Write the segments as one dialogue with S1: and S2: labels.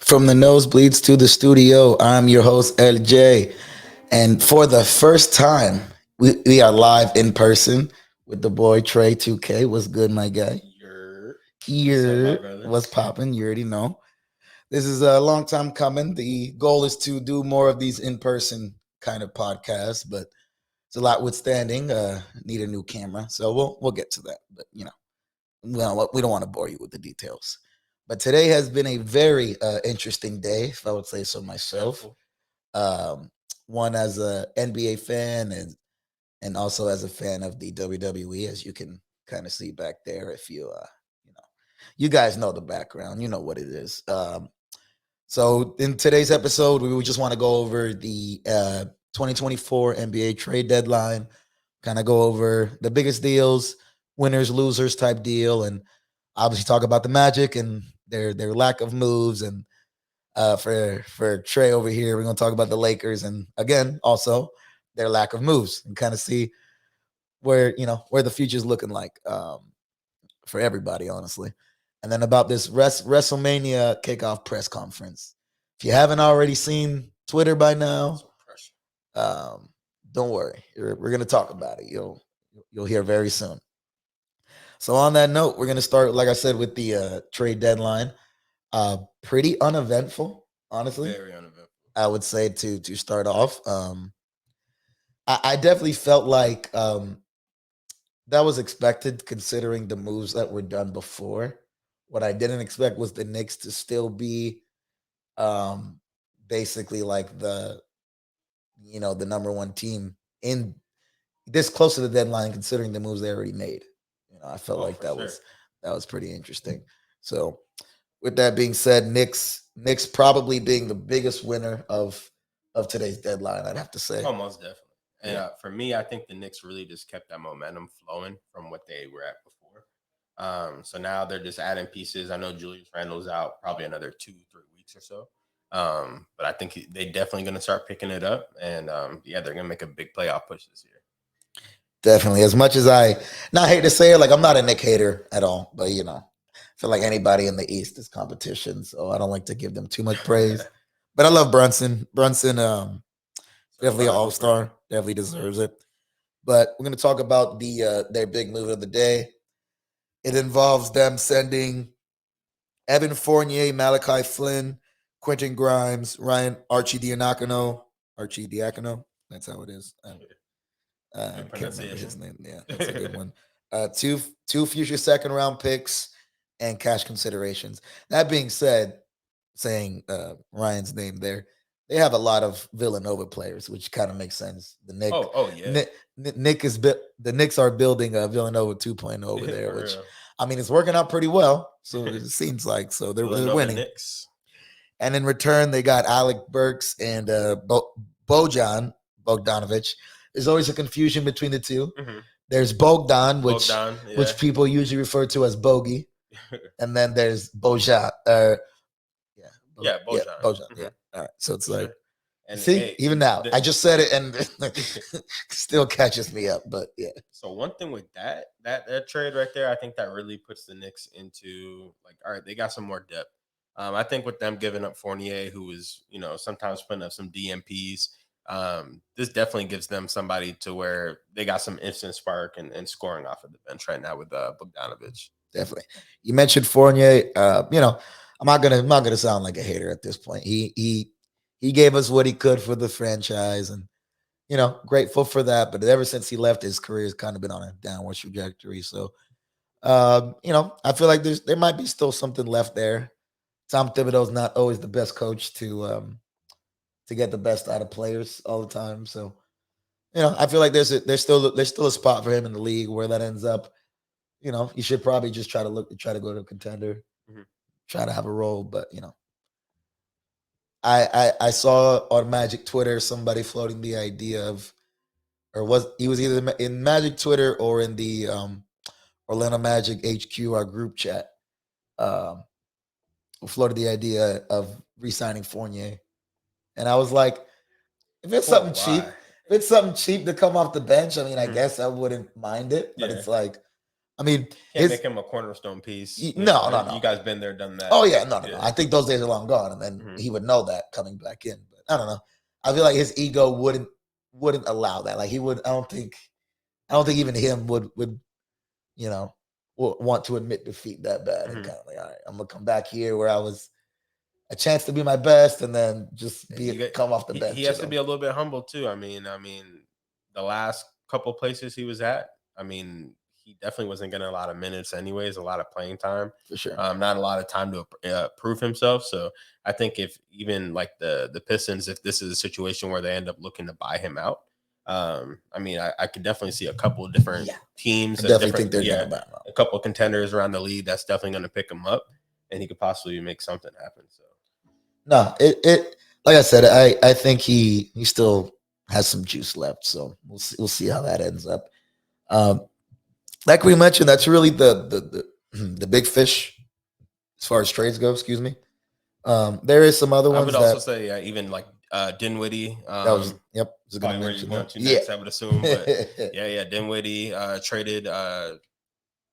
S1: From the nosebleeds to the studio, I'm your host, LJ. And for the first time, we are live in person with the boy Trey 2K. What's good, my guy?
S2: Your What's up, my
S1: Here,
S2: brother?
S1: what's popping? You already know. This is a long time coming. The goal is to do more of these in person kind of podcasts, but it's a lot withstanding. Need a new camera, so we'll get to that. But well, we don't want to bore you with the details. But today has been a very interesting day, if I would say so myself.
S2: Eventful.
S1: Um, One as a NBA fan and also as a fan of the WWE, as you can kind of see back there. If you know, you guys know the background, you know what it is. So in today's episode, we just want to go over the 2024 NBA trade deadline, kind of go over the biggest deals, winners, losers type deal, and obviously talk about the Magic and their lack of moves. And for Trey over here, we're gonna talk about the Lakers and again also their lack of moves and kind of see where the future's looking like for everybody, honestly. And then about this WrestleMania kickoff press conference. If you haven't already seen Twitter by now,
S2: So pressure.
S1: um, don't worry. We're gonna talk about it. You'll hear very soon. So on that note, we're gonna start, like I said, with the trade deadline. Pretty uneventful, honestly.
S2: Very uneventful.
S1: I would say to start off. I definitely felt like that was expected considering the moves that were done before. What I didn't expect was the Knicks to still be um basically like the number one team in this close to the deadline considering the moves they already made. I felt
S2: Oh,
S1: like
S2: for sure.
S1: that was pretty interesting. So with that being said, Knicks probably being the biggest winner of today's deadline, I'd have to say.
S2: Oh, most definitely. And
S1: Yeah.
S2: for me, I think the Knicks really just kept that momentum flowing from what they were at before. So now they're just adding pieces. I know Julius Randle's out probably another 2-3 weeks or so. But I think they definitely going to start picking it up, and yeah, they're going to make a big playoff push this year.
S1: Definitely. As much as I not hate to say it, like I'm not a Nick hater at all, but I feel like anybody in the East is competition, so I don't like to give them too much praise. But I love Brunson. Brunson, definitely an
S2: Certified
S1: all
S2: Hooper.
S1: star. Definitely deserves it. But we're gonna talk about their big move of the day. It involves them sending Evan Fournier, Malachi Flynn, Quentin Grimes, Ryan Archie Diacono. That's how it is. I
S2: Good
S1: can't remember his
S2: pronunciation.
S1: name. Yeah, that's a good one. Two future second round picks and cash considerations. That being said, saying Ryan's name there, they have a lot of Villanova players, which kind of makes sense.
S2: Oh yeah.
S1: The Knicks are building a Villanova 2.0 over there,
S2: For
S1: which
S2: real.
S1: I mean it's working out pretty well. So it seems like they're
S2: Villanova
S1: winning.
S2: Knicks.
S1: And in return, they got Alec Burks and Bojan Bogdanovich. There's always a confusion between the two.
S2: Mm-hmm.
S1: There's Bogdan,
S2: Bogdan, yeah.
S1: which people usually refer to as Bogey, and then there's Bojan. Yeah,
S2: Yeah,
S1: yeah,
S2: Bojan.
S1: Bojan.
S2: Mm-hmm.
S1: Yeah. All right. So it's
S2: For
S1: like,
S2: sure. And
S1: see,
S2: hey,
S1: even now, I just said it and still catches me up. But yeah,
S2: so one thing with that trade right there, I think that really puts the Knicks into like, all right, they got some more depth. I think with them giving up Fournier, who is sometimes putting up some DMPs, this definitely gives them somebody to where they got some instant spark and scoring off of the bench right now with Bogdanovich.
S1: definitely. You mentioned Fournier. I'm not gonna sound like a hater at this point. He gave us what he could for the franchise, and grateful for that. But ever since he left, his career has kind of been on a downward trajectory. So, I feel like there might be still something left there. Tom Thibodeau's not always the best coach to get the best out of players all the time. So, I feel like there's still a spot for him in the league. Where that ends up, you should probably just try to go to a contender,
S2: Mhm.
S1: try to have a role. But I saw on Magic Twitter somebody floating the idea of, or he was either in Magic Twitter or in the Orlando Magic HQ, our group chat, um, who floated the idea of re-signing Fournier, and I was like, if it's
S2: For
S1: something cheap,
S2: why?
S1: if it's something cheap to come off the bench, I mean, I
S2: Mhm.
S1: guess I wouldn't mind it, but
S2: Yeah.
S1: it's like I mean,
S2: Can't make him a cornerstone piece.
S1: no.
S2: You guys been there, done that.
S1: Oh yeah, no. I think those days are long gone, and then he would know that coming back in. But I don't know. I feel like his ego wouldn't allow that. Like he would. I don't think even him would want to admit defeat that bad and kind of like, all right, I'm gonna come back here where I was a chance to be my best, and then just come off the bench.
S2: He has to be a little bit humble too. I mean, the last couple places he was at, he definitely wasn't getting a lot of minutes, anyways, a lot of playing time
S1: for sure.
S2: Not a lot of time to prove himself. So I think if even like the Pistons, if this is a situation where they end up looking to buy him out, I could definitely see a couple of different teams.
S1: I definitely think they're gonna buy him out.
S2: A couple of contenders around the league that's definitely going to pick him up, and he could possibly make something happen. So.
S1: No, it like I said, I think he still has some juice left, so we'll see how that ends up. Like we mentioned, that's really the big fish as far as trades go. Excuse me. There is some other ones.
S2: I would also say even like Dinwiddie.
S1: That was
S2: probably where you're going to next. I would assume, but Dinwiddie traded.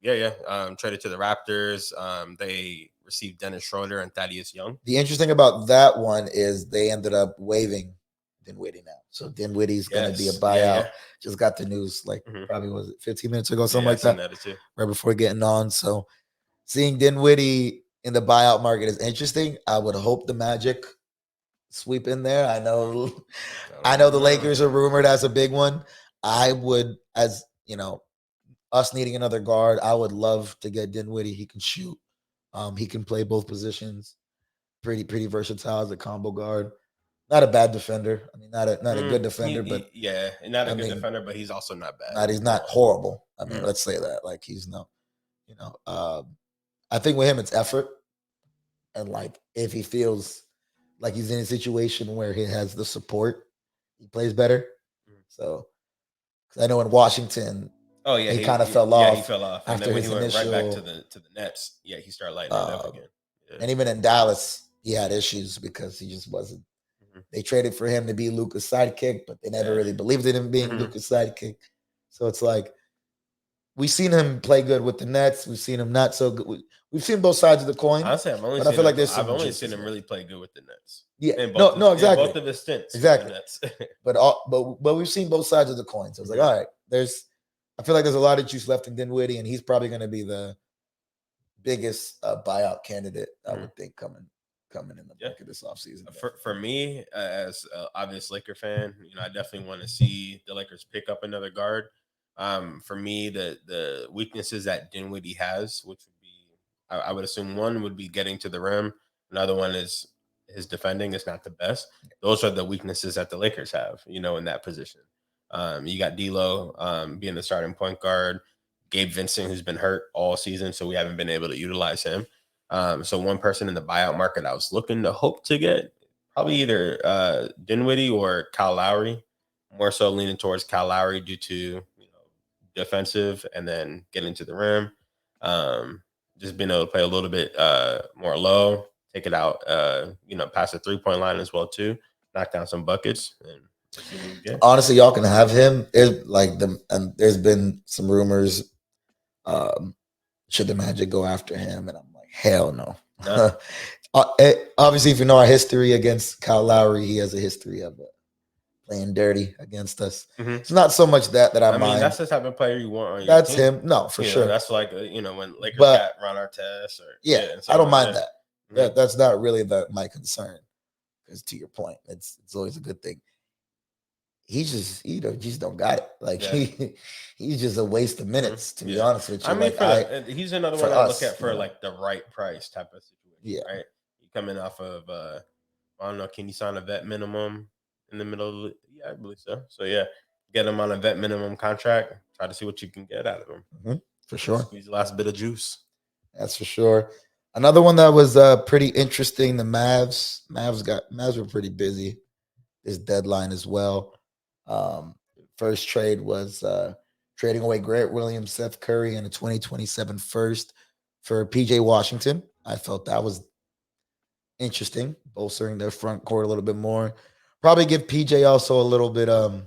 S2: Traded to the Raptors. They received Dennis Schroeder and Thaddeus Young.
S1: The interesting about that one is they ended up waiving Dinwiddie now. So Dinwiddie's going to be a buyout. Just got the news probably was it 15 minutes ago, something like that, right before getting on. So seeing Dinwiddie in the buyout market is interesting. I would hope the Magic sweep in there. I know the Lakers are rumored as a big one. I would, as us needing another guard, I would love to get Dinwiddie. He can shoot. He can play both positions. Pretty versatile as a combo guard. Not a bad defender. I mean, not a good defender, but
S2: not a good defender, but he's also not bad.
S1: He's not horrible. I mean, let's say that. Like he's no, I think with him it's effort, and like if he feels like he's in a situation where he has the support, he plays better. So, because I know in Washington.
S2: Oh yeah,
S1: he kind of fell off.
S2: Yeah, he fell off. And then when he went right back to the Nets, he started lighting it up again. Yeah.
S1: And even in Dallas, he had issues because he just wasn't. They traded for him to be Luka's sidekick, but they never really believed in him being Luka's sidekick. So it's like we've seen him play good with the Nets. We've seen him not so good. We've seen both sides of the coin.
S2: Honestly, I've only seen him really play good with the Nets.
S1: Yeah, exactly.
S2: Both of his stints,
S1: exactly.
S2: The Nets.
S1: but we've seen both sides of the coin. So it's like, all right, I feel like there's a lot of juice left in Dinwiddie, and he's probably going to be the biggest buyout candidate, I would think, coming in the back of this offseason.
S2: For me, as an obvious Laker fan, I definitely want to see the Lakers pick up another guard. For me, the weaknesses that Dinwiddie has, which would be, I would assume one would be getting to the rim. Another one is his defending is not the best. Those are the weaknesses that the Lakers have, in that position. You got D'Lo being the starting point guard, Gabe Vincent, who's been hurt all season, so we haven't been able to utilize him. So one person in the buyout market I was looking to hope to get, probably either Dinwiddie or Kyle Lowry, more so leaning towards Kyle Lowry due to defensive and then getting to the rim. Just being able to play a little bit more low, take it out, past the 3-point line as well too, knock down some buckets. And
S1: honestly, y'all can have him. And there's been some rumors. Should the Magic go after him? And I'm like, hell no. Obviously, if you know our history against Kyle Lowry, he has a history of playing dirty against us. It's not so much that I mind.
S2: That's the type of player you want on your
S1: That's
S2: team.
S1: him. No, for sure.
S2: That's like when Lakers got Ron Artest.
S1: I don't mind that. That's not really my concern. Because to your point, it's always a good thing. He just don't got it. Like he's just a waste of minutes, to be honest with you.
S2: He's another one I look at for like the right price type of situation.
S1: Yeah,
S2: right. You coming off of I don't know, can you sign a vet minimum in the middle of I believe so. So get him on a vet minimum contract. Try to see what you can get out of him.
S1: For sure.
S2: Squeeze the last bit of juice.
S1: That's for sure. Another one that was pretty interesting. The Mavs were pretty busy this deadline as well. First trade was trading away Grant Williams, Seth Curry, and a 2027 first for PJ Washington. I felt that was interesting, bolstering their front court a little bit more. Probably give PJ also a little bit of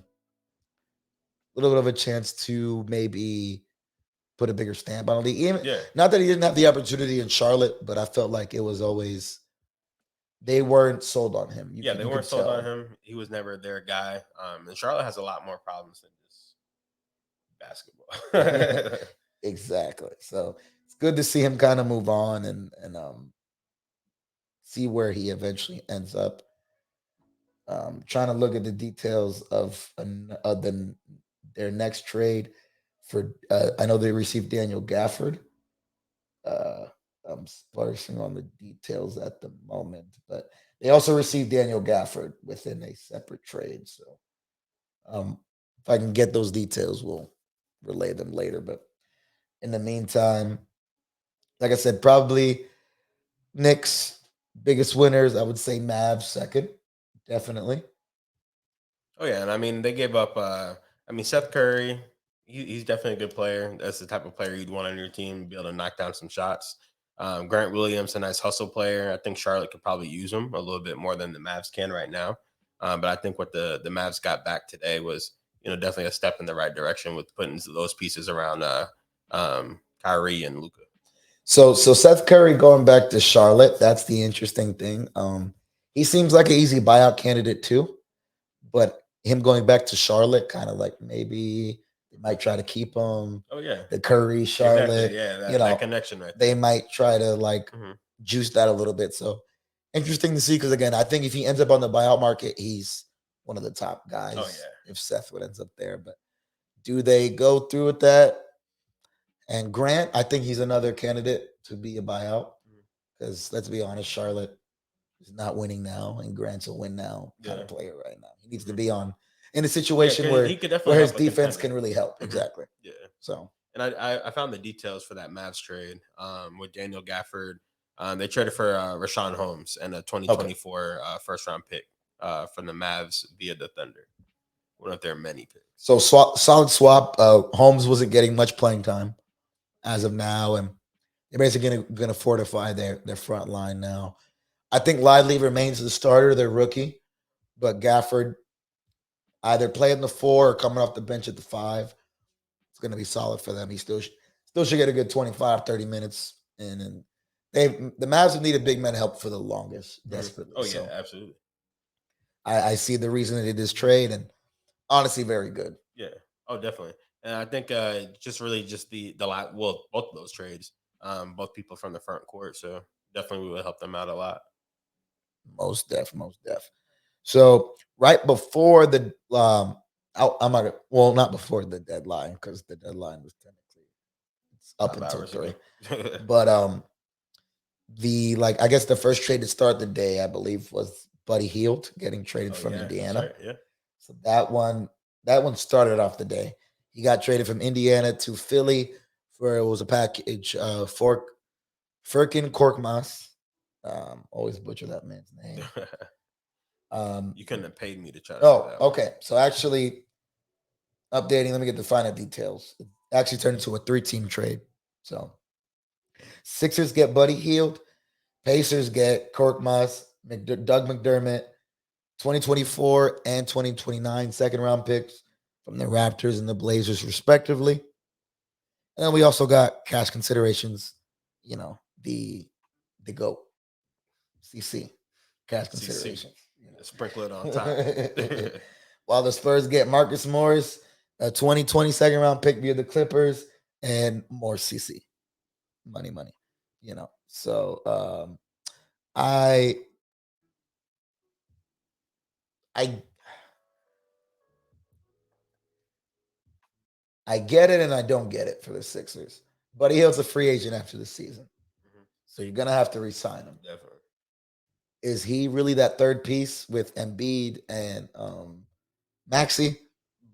S1: a chance to maybe put a bigger stamp on the league. Even
S2: Yeah.
S1: not that he didn't have the opportunity in Charlotte, but I felt like it was always they weren't sold on him.
S2: Yeah, they
S1: You
S2: weren't
S1: could
S2: sold on
S1: tell.
S2: him. He was never their guy. And Charlotte has a lot more problems than just basketball.
S1: Exactly. So it's good to see him kind of move on and see where he eventually ends up. Trying to look at the details of their next trade for. I know they received Daniel Gafford. Uh, I'm sparsing on the details at the moment, but they also received Daniel Gafford within a separate trade. So if I can get those details, we'll relay them later. But in the meantime, like I said, probably Knicks biggest winners. I would say Mavs second, definitely.
S2: Oh yeah, and I mean they gave up. I mean Seth Curry, he's definitely a good player. That's the type of player you'd want on your team, be able to knock down some shots. Grant Williams, a nice hustle player. I think Charlotte could probably use him a little bit more than the Mavs can right now. But I think what the Mavs got back today was definitely a step in the right direction with putting those pieces around Kyrie and Luca.
S1: So Seth Curry going back to Charlotte, that's the interesting thing. He seems like an easy buyout candidate too, but him going back to Charlotte, kind of like maybe they might try to keep him.
S2: Oh yeah,
S1: The Curry
S2: exactly.
S1: Charlotte,
S2: Yeah,
S1: you
S2: that
S1: know,
S2: connection right
S1: they
S2: there.
S1: might try to like
S2: Hmm.
S1: juice that a little bit. So interesting to see because again, I think if he ends up on the buyout market, he's one of the top
S2: Oh
S1: guys.
S2: yeah.
S1: If Seth would ends up there, but do they go through with that? And Grant, I think he's another candidate to be a buyout
S2: Mhm.
S1: because let's be honest, Charlotte is not winning now, and Grant's a win now kind of
S2: Yeah.
S1: player right now. He needs to
S2: Hmm.
S1: be on in a
S2: Yeah,
S1: situation
S2: 'cause he could
S1: where
S2: definitely
S1: his
S2: help a
S1: defense can
S2: contender.
S1: really help.
S2: Hmm.
S1: Exactly.
S2: Yeah.
S1: So
S2: And I found the details for that Mavs trade with Daniel Gafford. They traded for Rashawn Holmes and a
S1: okay.
S2: 2024 first round pick from the Mavs via the Thunder. One of their many picks.
S1: So solid swap. Holmes wasn't getting much playing time as of now, and they're basically going to fortify their front line now. I think Lively remains the starter, their rookie, but Gafford either playing the four or coming off the bench at the five. It's going to be solid for them. He still should get a good 25, 30 minutes. And the Mavs have needed big men help for the longest,
S2: Hmm.
S1: desperately.
S2: Oh yeah,
S1: So
S2: absolutely.
S1: I see the reason they did this trade, and honestly, very good.
S2: Yeah. Oh, definitely. And I think just really just well, both of those trades, both people from the front court, so definitely would help them out a lot.
S1: Most def. So right before the I'm not well, not before the deadline because the deadline was technically it's up
S2: 5
S1: until
S2: hours ago.
S1: 3. But the like I guess the first trade to start the day, I believe, was Buddy Hield getting traded
S2: Oh
S1: from
S2: yeah, that's
S1: Indiana.
S2: right. Yeah.
S1: So that one started off the day. He got traded from Indiana to Philly for it was a package Furkin Korkmaz. Always butcher that man's name. Um,
S2: You couldn't have paid me to try to say
S1: oh,
S2: that one.
S1: okay. So actually updating, let me get the final details. It actually turned into a 3-team trade. So Sixers get Buddy Hield, Pacers get Korkmaz, Doug McDermott, 2024 and 2029 second round picks from the Raptors and the Blazers, respectively. And then we also got cash considerations, you know, the GOAT, CC, cash
S2: CC,
S1: considerations. You
S2: sprinkle it on top.
S1: know. While the Spurs get Marcus Morris, a 2020 second round pick via the Clippers, and more CC. Money, money. So I I I get it and I don't get it for the Sixers. But he's a free agent after the season.
S2: Mhm.
S1: So you're gonna have to resign him.
S2: Definitely.
S1: Is he really that third piece with Embiid and Maxi?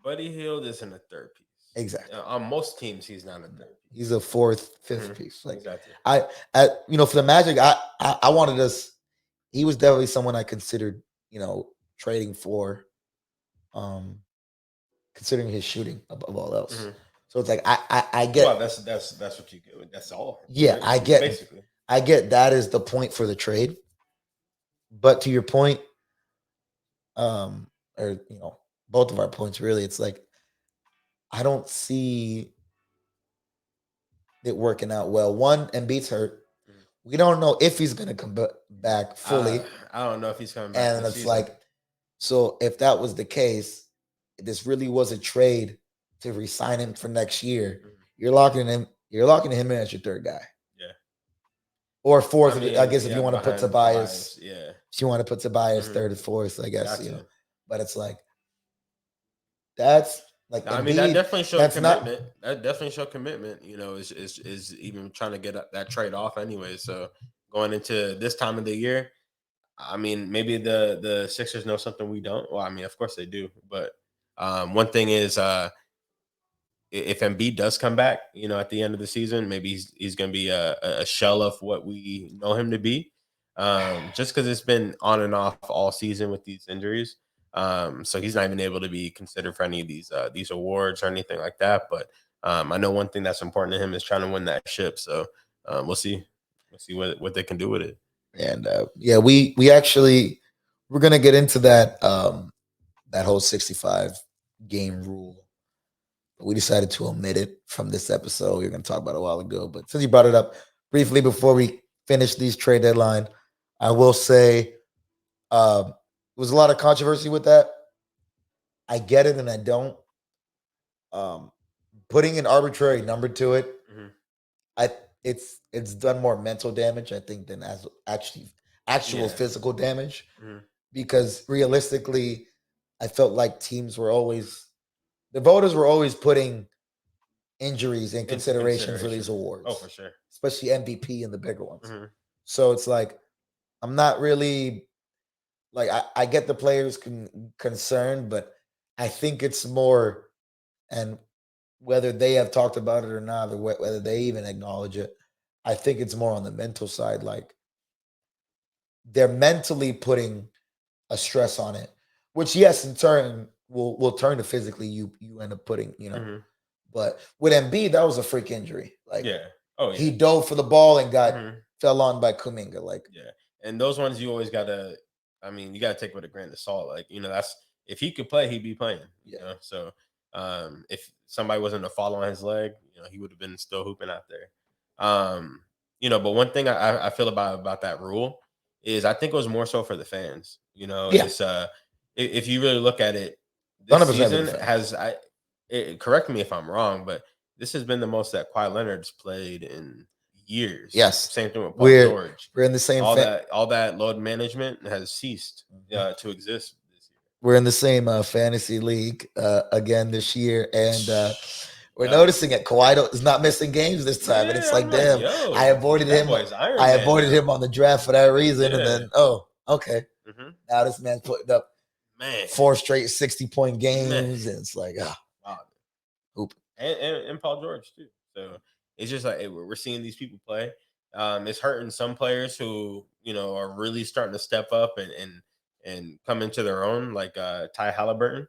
S2: Buddy Hield isn't a third piece.
S1: Exactly.
S2: On most teams, he's not a
S1: No.
S2: third
S1: He's
S2: piece.
S1: a fourth, fifth
S2: Mhm.
S1: piece. Like
S2: Exactly.
S1: I, for the Magic, I wanted us. He was definitely someone I considered, trading for, um, considering his shooting above all else.
S2: Hmm.
S1: So it's like I
S2: Well,
S1: get,
S2: that's what you get. That's all.
S1: yeah,
S2: Basically.
S1: I get that is the point for the trade. But to your point, or both of our points really, it's like I don't see it working out well. One, Embiid's hurt.
S2: Mhm.
S1: We don't know if he's gonna come back fully,
S2: I don't know if he's coming back
S1: and
S2: this
S1: it's
S2: season.
S1: like, so if that was the case, this really was a trade to resign him for next year.
S2: Mhm.
S1: You're locking him. You're locking him in as your third guy
S2: Yeah.
S1: or
S2: I
S1: fourth. I
S2: mean,
S1: guess if
S2: yeah,
S1: you want to put
S2: behind
S1: Tobias,
S2: Tobias. Yeah.
S1: if you want to put Tobias
S2: Hmm.
S1: third or fourth, I guess
S2: Got to.
S1: But it's like that's like
S2: I mean, that
S1: Embiid.
S2: definitely showed
S1: That's not.
S2: commitment. That definitely showed commitment. Is even trying to get that trade off anyway. So going into this time of the year, I mean, maybe the Sixers know something we don't. Well, I mean, of course they do. But one thing is, if Embiid does come back, at the end of the season, maybe he's going to be a shell of what we know him to be. Just because it's been on and off all season with these injuries, so he's not even able to be considered for any of these awards or anything like that. But I know one thing that's important to him is trying to win that ship. So we'll see what they can do with it.
S1: And yeah, we actually we're gonna get into that that whole 65 game rule. We decided to omit it from this episode. We were going to talk about it a while ago, but since you brought it up briefly before we finish these trade deadline, I will say there was a lot of controversy with that. I get it and I don't. Um, Putting an arbitrary number to it,
S2: Hmm.
S1: I it's done more mental damage, I think, than as actual
S2: Yeah.
S1: physical damage.
S2: Hmm.
S1: Because realistically, I felt like teams were always the voters were always putting injuries in
S2: Into
S1: consideration for these
S2: consideration. Oh,
S1: awards,
S2: for sure.
S1: especially MVP and the bigger ones.
S2: Hmm.
S1: So it's like I'm not really like I get the players concerned, but I think it's more and whether they have talked about it or not, or whether they even acknowledge it, I think it's more on the mental side. Like they're mentally putting a stress on it, which yes, in turn will turn to physically you end up putting,
S2: Hmm.
S1: But with Embiid, that was a freak injury. Like
S2: Yeah. Oh, yeah.
S1: he dove for the ball and got
S2: Hmm.
S1: fell on by Kuminga. Like
S2: Yeah, and those ones you always gotta. I mean, you gotta take with a grain of salt. Like that's if he could play, he'd be playing.
S1: yeah,
S2: So if somebody wasn't to fall on his leg, he would have been still hooping out there. But one thing I feel about that rule is I think it was more so for the fans.
S1: yeah,
S2: It's if you really look at it, this
S1: 100% for the
S2: season
S1: fans.
S2: correct me if I'm wrong, but this has been the most that Kawhi Leonard's played in years.
S1: Yes,
S2: Same thing with Paul
S1: we're
S2: George.
S1: we're in the same
S2: All that load management has ceased
S1: Mhm.
S2: to exist this
S1: We're in the same fantasy league again this year, and we're
S2: year.
S1: noticing it. Kawhi is not missing games this time, and it's
S2: Yeah,
S1: like,
S2: I'm like,
S1: damn, I
S2: yo,
S1: avoided
S2: that
S1: him.
S2: boy's Iron
S1: I
S2: Man
S1: avoided
S2: now.
S1: him on the draft for that reason, and
S2: Yeah.
S1: then okay,
S2: Hmm.
S1: now this man's putting up
S2: Man,
S1: 4 straight 60-point
S2: man.
S1: games, and it's like
S2: Wow.
S1: hoop.
S2: And Paul George too. So it's just like we're seeing these people play. It's hurting some players who are really starting to step up and come into their own, like Ty Halliburton.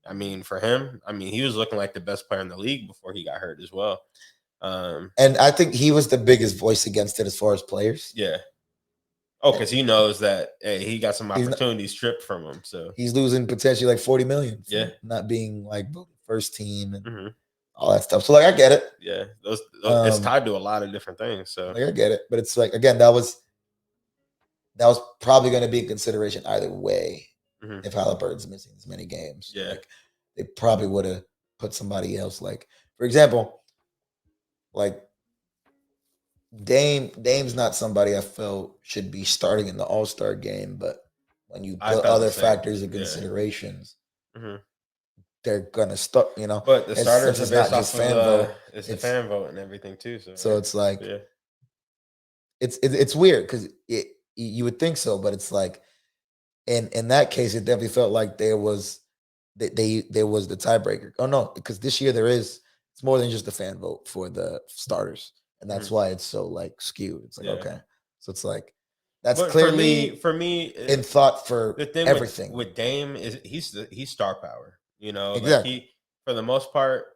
S2: I mean, for him, he was looking like the best player in the league before he got hurt as well.
S1: And I think he was the biggest voice against it as far as players.
S2: Yeah. Oh, because he knows that hey, he got some
S1: He's not,
S2: opportunities stripped from him. So
S1: he's losing potentially like 40 million
S2: yeah.
S1: for not being like first team and
S2: Hmm.
S1: all that stuff. So like I get it.
S2: Yeah. Those it's
S1: Um,
S2: tied to a lot of different things. So
S1: like I get it, but it's like again that was probably going to be a consideration either way
S2: mhm.
S1: if Halliburton's missing as many games.
S2: Yeah.
S1: Like they probably would have put somebody else. Like for example, like Dame's not somebody I felt should be starting in the All Star game, but when you
S2: I
S1: put
S2: felt the
S1: other
S2: same.
S1: factors and
S2: Yeah.
S1: considerations,
S2: Hmm.
S1: they're gonna start.
S2: But the
S1: It's
S2: starters
S1: since
S2: are
S1: it's not
S2: based
S1: just
S2: off of
S1: fan vote,
S2: it's the
S1: it's
S2: fan vote and everything too. So
S1: so
S2: right.
S1: it's like
S2: Yeah.
S1: it's weird because you would think so, but it's like in that case, it definitely felt like there was the tiebreaker. Oh no, because this year it's more than just the fan vote for the starters, and that's
S2: Hmm.
S1: why it's so like skewed. It's like
S2: Yeah.
S1: okay, so it's like that's
S2: But for
S1: clearly
S2: me,
S1: in thought for
S2: the thing with
S1: everything.
S2: Dame is he's star power. Like
S1: Exactly.
S2: he for the most part.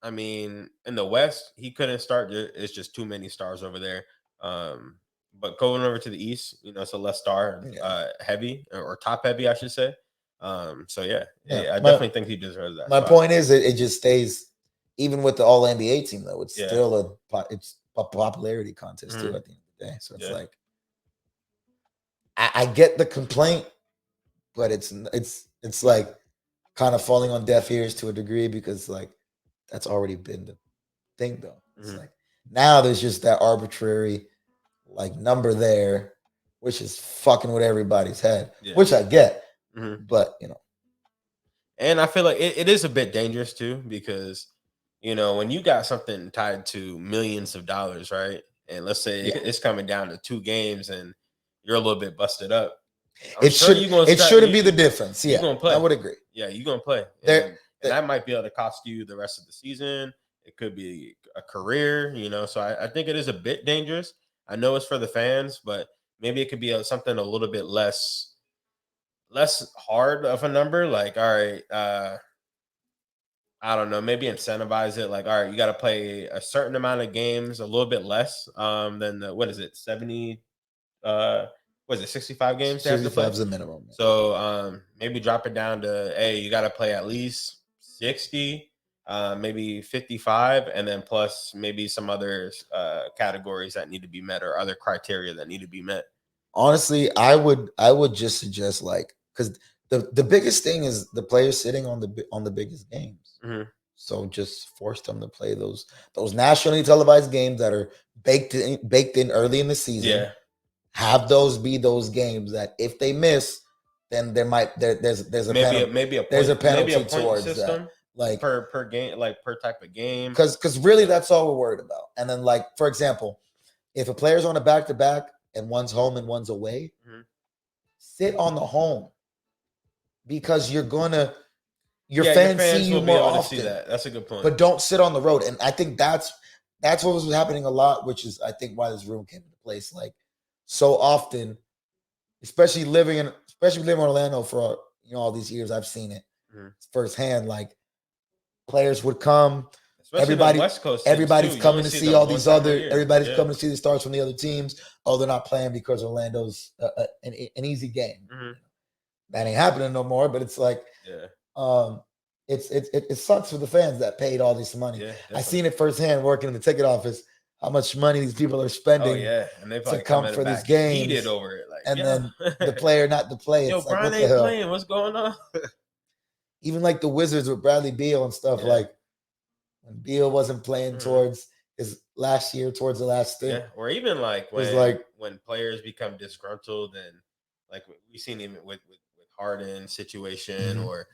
S2: In the West, he couldn't start. It's just too many stars over there. Um, but going over to the East, it's a less star
S1: Yeah.
S2: heavy or top heavy, I should say. So yeah,
S1: Yeah.
S2: I definitely think he deserves that
S1: My
S2: spot.
S1: point is it just stays. even with the All NBA team though, it's
S2: Yeah.
S1: still it's a popularity contest too
S2: Mhm.
S1: at the end of the day. So it's
S2: Yeah.
S1: like I get the complaint, but it's like kind of falling on deaf ears to a degree because like that's already been the thing though. It's
S2: Mhm.
S1: like now there's just that arbitrary like number there, which is fucking with everybody's head,
S2: Yeah.
S1: which I get,
S2: Mhm.
S1: but you know,
S2: And I feel like it is a bit dangerous too because when you got something tied to millions of dollars, right? And let's say
S1: yeah,
S2: it's coming down to 2 games and you're a little bit busted up. I'm
S1: it
S2: sure
S1: should
S2: you're gonna
S1: it
S2: start.
S1: shouldn't be the difference.
S2: You
S1: Yeah,
S2: gonna
S1: I
S2: play.
S1: would agree.
S2: Yeah, you're gonna play,
S1: There,
S2: and that might be able to cost you the rest of the season. It could be a career. So I think it is a bit dangerous. I know it's for the fans, but maybe it could be something a little bit less hard of a number. Like, all right, I don't know, maybe incentivize it. Like, all right, you got to play a certain amount of games, a little bit less than what is it, 70? Was it 65 games they have to play?
S1: 65 is the minimum. Man.
S2: So maybe drop it down to, hey, you got to play at least 60, maybe 55, and then plus maybe some other categories that need to be met or other criteria that need to be met.
S1: Honestly, I would just suggest like because the biggest thing is the players sitting on the biggest games.
S2: Mhm.
S1: So just force them to play those nationally televised games that are baked in early in the season.
S2: Yeah,
S1: Have those be those games that if they miss, then there's a
S2: maybe
S1: penalty
S2: maybe a
S1: there's a
S2: point maybe a
S1: penalty
S2: point
S1: towards that.
S2: system
S1: Like
S2: per game, like per type of game.
S1: because really
S2: Yeah.
S1: that's all we're worried about. And then like for example, if a player's on a back to back and one's home and one's away,
S2: Mhm.
S1: sit on the home because your
S2: Yeah, your
S1: fans see
S2: fans
S1: you
S2: will be
S1: more
S2: able to see
S1: often,
S2: that. That's a good point.
S1: but don't sit on the road. And I think that's what was happening a lot, which is I think why this room came into place. Like so often, especially living in Orlando for all these years, I've seen it
S2: Mhm.
S1: firsthand. Like players would come,
S2: Especially them
S1: everybody
S2: West Coast teams too.
S1: everybody's
S2: You only
S1: coming to
S2: see
S1: see
S2: them
S1: all
S2: one
S1: these
S2: time a
S1: other
S2: year.
S1: everybody's
S2: Yeah.
S1: coming to see the stars from the other teams. Oh, they're not playing because Orlando's an easy game.
S2: Mhm.
S1: That ain't happening no more. But it's like
S2: Yeah.
S1: um, it sucks for the fans that paid all this money.
S2: Yeah.
S1: I
S2: Definitely.
S1: seen it firsthand working in the ticket office. How much money these people are
S2: Oh
S1: spending
S2: yeah, and they
S1: to
S2: probably come
S1: come
S2: in the
S1: for these
S2: back heated
S1: games,
S2: over it. Like,
S1: and
S2: yeah,
S1: then the player not to play.
S2: yo,
S1: It's like
S2: Brian
S1: what the
S2: ain't
S1: hell?
S2: playing. What's going on?
S1: Even like the Wizards with Bradley Beal and stuff.
S2: Yeah.
S1: Like when Beal wasn't playing
S2: Mhm.
S1: towards his last year, towards the last stint,
S2: Yeah. Or even like
S1: it was like,
S2: when players become disgruntled and like we've seen even with Harden situation
S1: mhm.
S2: or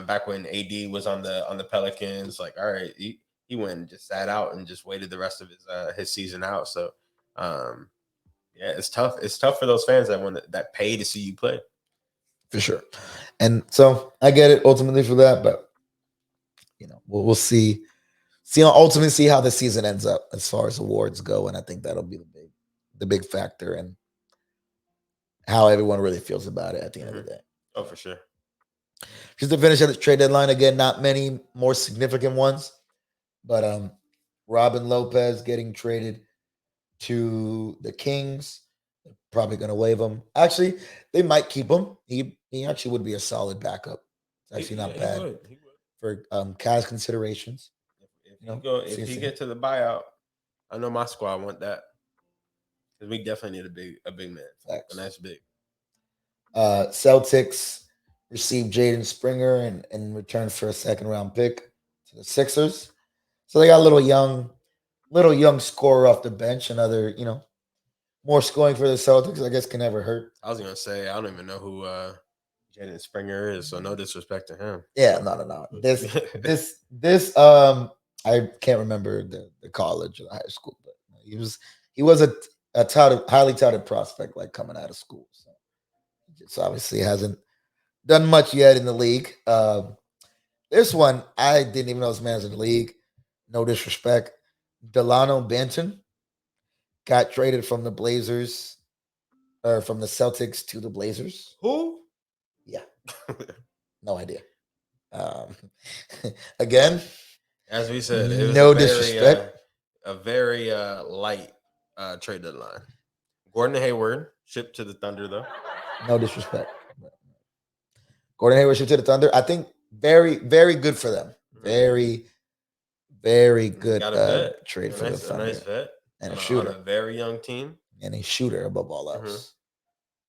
S2: back when AD was on the Pelicans. Like, all right, he went and just sat out and just waited the rest of his season out. So um, yeah, it's tough. It's tough for those fans that pay to see you play.
S1: for sure. And so I get it ultimately for that, but we'll ultimately see how the season ends up as far as awards go, and I think that'll be the big factor in how everyone really feels about it at the end of
S2: Hmm.
S1: the day.
S2: Oh, for sure.
S1: Just to finish at the trade deadline again, not many more significant ones, but Robin Lopez getting traded to the Kings. They're probably going to waive him. Actually, they might keep him. He actually would be a solid backup. It's actually not
S2: Yeah, he
S1: bad
S2: would. He would.
S1: for cash considerations.
S2: If he
S1: Seriously.
S2: get to the buyout, I know my squad want that because we definitely need a big man, and
S1: Facts.
S2: that's big.
S1: Celtics received Jaden Springer in return for a second round pick to the Sixers. So they got a little young scorer off the bench. Another, more scoring for the Celtics, I guess, can never hurt.
S2: I was gonna say I don't even know who Jaden Springer is, so no disrespect to him.
S1: Yeah, no. This I can't remember the college or the high school, but he was a highly touted prospect like coming out of school. So he just obviously hasn't done much yet in the league. This one I didn't even know this man's in the league. No disrespect. Delano Banton got traded from the Blazers or from the Celtics to the Blazers.
S2: Who?
S1: Yeah, no idea. Um, again,
S2: As we said, it was
S1: no disrespect.
S2: a very light trade deadline. Gordon Hayward shipped to the Thunder though.
S1: No disrespect. Gordon Hayward shoot to the Thunder. I think very, very good for them.
S2: Mhm.
S1: Very, very
S2: And they
S1: good
S2: got a vet,
S1: trade for the
S2: a nice
S1: Thunder
S2: vet
S1: and a
S2: on a
S1: shooter
S2: very young team.
S1: and a shooter above all
S2: Hmm.
S1: else,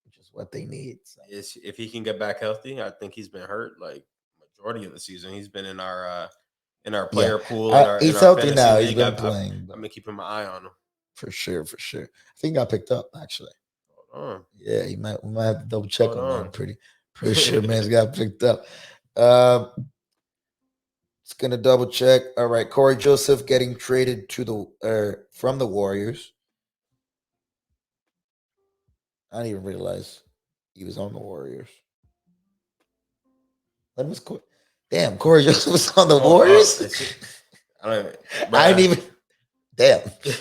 S1: which is what they need. So
S2: Is if he can get back healthy, I think he's been hurt like majority of the season. He's been in our
S1: yeah,
S2: player pool in
S1: he's
S2: our
S1: healthy
S2: fantasy
S1: now. He's
S2: league.
S1: been playing,
S2: I've
S1: but
S2: been keeping my eye on him.
S1: for sure, for sure. I think he got picked up actually.
S2: Hold on,
S1: Yeah, he might. We might have to double check
S2: hold
S1: on that. I'm
S2: on.
S1: pretty sure man's got picked up. Um, Just gonna double check. All right, Corey Joseph getting traded to the from the Warriors. I didn't even realize he was on the Warriors. When was Corey? Damn, Corey Joseph was on the
S2: Oh,
S1: Warriors.
S2: I don't,
S1: I didn't
S2: bruh.
S1: even. Damn,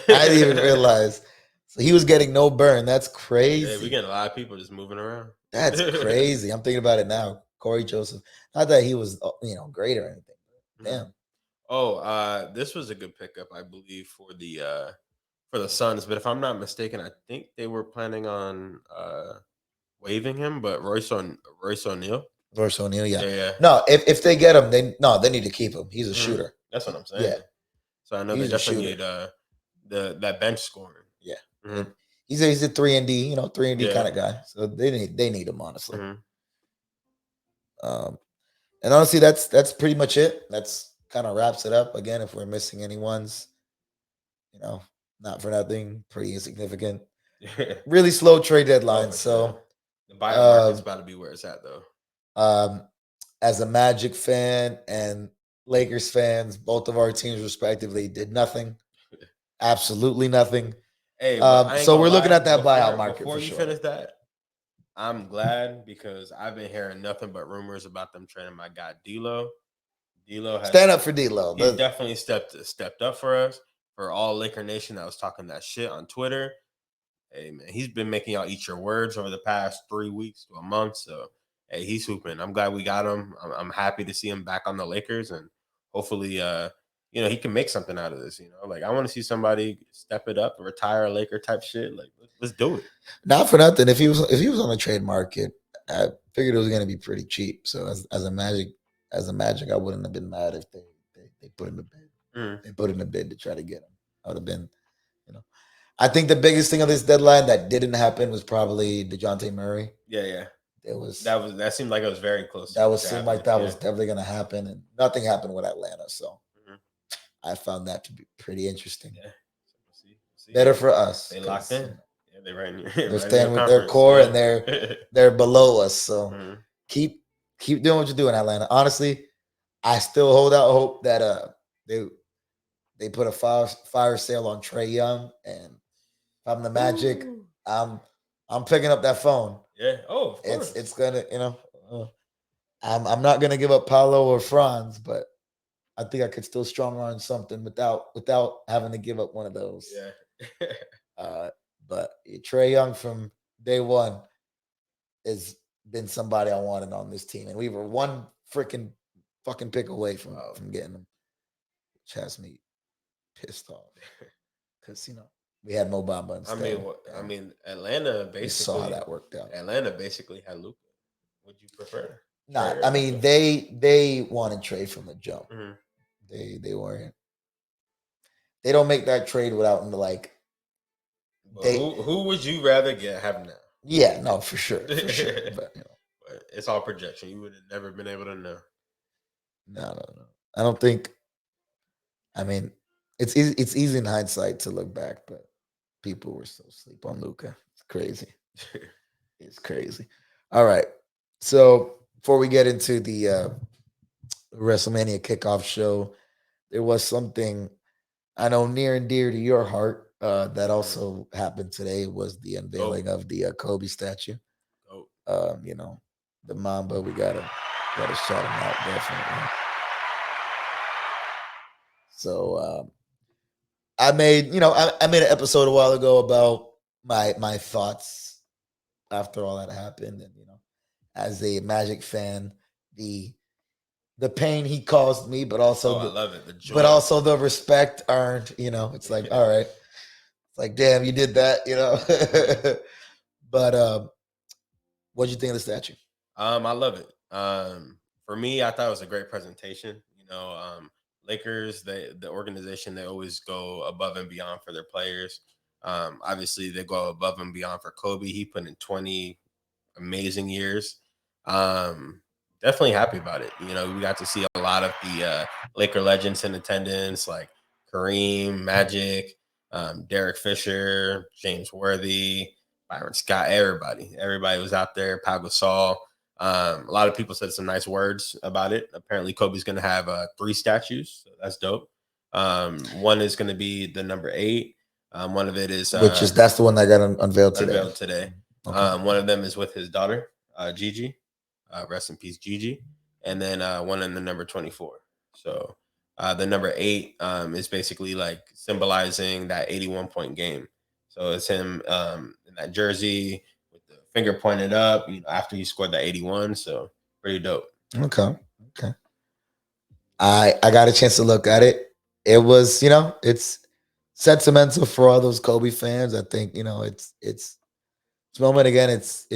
S1: I didn't even realize. So he was getting no burn. That's
S2: Yeah, we
S1: crazy.
S2: getting a lot of people just moving around.
S1: That's crazy. I'm thinking about it now. Corey Joseph. Not that he was, great or anything.
S2: Mhm.
S1: Damn.
S2: Oh, this was a good pickup, I believe, for the Suns. But if I'm not mistaken, I think they were planning on waiving him. But Royce O'Neal,
S1: Royce O'Neal, yeah.
S2: yeah, yeah.
S1: No, if they get him, they need to keep him. He's a
S2: Mhm.
S1: shooter.
S2: That's what I'm
S1: Yeah,
S2: saying. So I know they
S1: he's a
S2: definitely
S1: shooter.
S2: need the that bench scoring.
S1: Yeah,
S2: Hmm.
S1: and he's a 3 and D, 3 and D kind
S2: Yeah.
S1: of guy. So they need him honestly.
S2: Hmm.
S1: Um, and honestly, that's pretty much it. That's kind of wraps it up. Again, if we're missing any ones, you know, not for nothing, pretty insignificant.
S2: Yeah.
S1: Really slow trade
S2: Oh,
S1: deadline.
S2: for sure.
S1: So,
S2: The buyout market's
S1: um,
S2: about to be where it's at, though.
S1: um, as a Magic fan and Lakers fans, both of our teams respectively did nothing, absolutely nothing.
S2: Hey, but I ain't
S1: So
S2: gonna
S1: we're looking
S2: lie.
S1: at that buyout market for
S2: Before you
S1: sure.
S2: finish that, I'm glad because I've been hearing nothing but rumors about them trading my guy D'Lo. D'Lo
S1: Stand
S2: has
S1: up for D'Lo.
S2: he's definitely stepped up for us. For all Laker Nation that was talking that shit on Twitter, hey man, he's been making y'all eat your words over the past 3 weeks to a month. So hey, he's hooping. I'm glad we got him. I'm happy to see him back on the Lakers, and hopefully, he can make something out of this. Like I want to see somebody step it up, retire a Laker type shit. Like let's do it.
S1: Not for nothing. If he was on the trade market, I figured it was going to be pretty cheap. So as a Magic, I wouldn't have been mad if they put in the bid.
S2: Mm.
S1: They put in the bid to try to get him. I would have been, you know. I think the biggest thing of this deadline that didn't happen was probably DeJounte Murray.
S2: Yeah, yeah.
S1: It was
S2: That seemed like it was very close
S1: that was
S2: to
S1: seemed like
S2: happening.
S1: that
S2: Yeah.
S1: was definitely going to happen, and nothing happened with Atlanta. So
S2: Mhm.
S1: I found that to be pretty interesting.
S2: Yeah. So we'll see. We'll see.
S1: Better for us
S2: They locked
S1: because
S2: in. Yeah, they right in your
S1: they're
S2: right in your
S1: staying with their
S2: conference.
S1: core
S2: Yeah.
S1: and they're below us. So
S2: Mhm.
S1: keep keep doing what you're doing, Atlanta. Honestly, I still hold out hope that they they put a fire sale on Trey Young, and if I'm the Magic,
S2: Ooh.
S1: I'm picking up that phone.
S2: Yeah. Oh, of
S1: It's
S2: course.
S1: gonna I'm not gonna give up Paolo or Franz, but I think I could still strong arm something without having to give up one of those.
S2: Yeah.
S1: Uh, but Trey Young from day one has been somebody I wanted on this team, and we were one freaking fucking pick away from
S2: Wow.
S1: from getting him, which has me pissed off because we had Mo Bamba
S2: I
S1: instead,
S2: mean, I
S1: and
S2: mean, Atlanta
S1: we saw how
S2: basically,
S1: that worked out.
S2: had Luca. Would you prefer Trey
S1: Not,
S2: or
S1: I mean,
S2: Luca?
S1: they wanted Trey from the jump.
S2: Hmm.
S1: They weren't. They don't make that trade without like
S2: But
S1: they.
S2: who would you rather have now?
S1: Yeah, no, for sure, for sure. But
S2: But it's all projection. You would have never been able to know.
S1: no, no, no. I don't think. I mean, it's easy. It's easy in hindsight to look back, but people were so asleep on Luca. It's crazy. It's crazy. All right. So before we get into the WrestleMania kickoff show, there was something I know near and dear to your heart that
S2: Mhm.
S1: also happened today. Was the unveiling
S2: Go,
S1: of the Kobe statue.
S2: go.
S1: The Mamba. We gotta shout him out definitely. So I made an episode a while ago about my thoughts after all that happened, and as a Magic fan, the the pain he caused me, but
S2: Oh,
S1: also
S2: I
S1: the
S2: love it. The
S1: but
S2: joy.
S1: also the respect earned. It's like, all right, it's like, damn, you did that.
S2: Mhm.
S1: But what'd you think of the statue?
S2: I love it. For me, I thought it was a great presentation. Lakers, the organization, they always go above and beyond for their players. Obviously, they go above and beyond for Kobe. He put in 20 amazing years. Um, Definitely happy about it. You know, we got to see a lot of the Laker legends in attendance, like Kareem, Magic, Derek Fisher, James Worthy, Byron Scott. Everybody was out there. Pau Gasol. A lot of people said some nice words about it. Apparently, Kobe's going to have 3 statues. So that's dope. One is going to be the number 8. One of it is
S1: Which is that's the one that got unveiled today.
S2: unveiled today. Okay. One of them is with his daughter, Gigi. Rest in peace, Gigi. And then one in the number 24. So the number 8 is basically like symbolizing that 81-point game. So it's him in that jersey with the finger pointed up, you know, after he scored that 81. So pretty dope.
S1: Okay. I got a chance to look at it. It was, it's sentimental for all those Kobe fans. I think, it's moment again. It's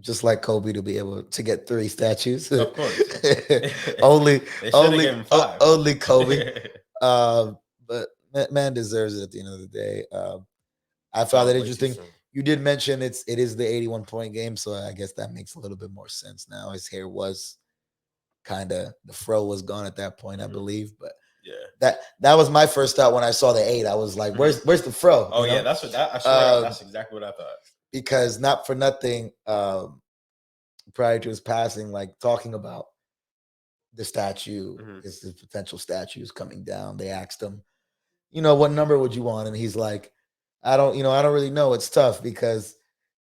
S1: just like Kobe to be able to get 3 statues.
S2: Of course.
S1: only
S2: They should have given him 5.
S1: only Kobe. But man deserves it at the end of the day. I found that interesting. You did mention it is the 81-point game, so I guess that makes a little bit more sense now. His hair was kind of, the fro was gone at that point, I believe. But
S2: yeah,
S1: that was my first thought when I saw the 8. I was like, where's the fro?
S2: Oh, yeah, that's what I swear that's exactly what I thought.
S1: Because not for nothing, prior to his passing, like talking about the statue, his potential statues coming down, they asked him, what number would you want? And he's like, I don't really know. It's tough because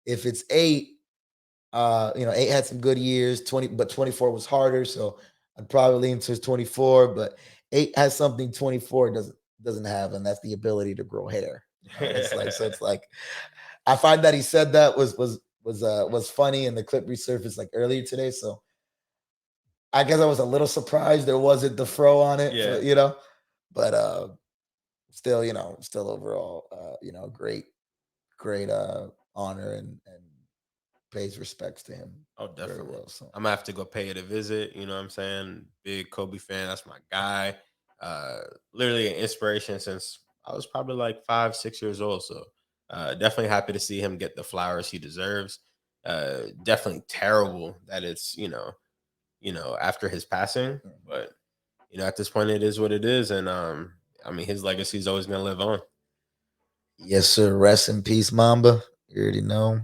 S1: if it's 8, 8 had some good years, 20, but 24 was harder. So I'd probably lean towards 24, but 8 has something 24 doesn't have, and that's the ability to grow hair. It's like I find that he said that was funny, and the clip resurfaced like earlier today. So I guess I was a little surprised there wasn't the fro on it.
S2: Yeah.
S1: But still overall, great honor and pays respects to him.
S2: Oh, definitely.
S1: Well, so.
S2: I'm gonna have to go pay it a visit. You know what I'm saying? Big Kobe fan. That's my guy. Literally an inspiration since I was probably like 5, 6 years old. So definitely happy to see him get the flowers he deserves. Definitely terrible that it's after his passing, but at this point it is what it is, and I mean his legacy is always gonna live on.
S1: Yes, sir. Rest in peace, Mamba. You already know.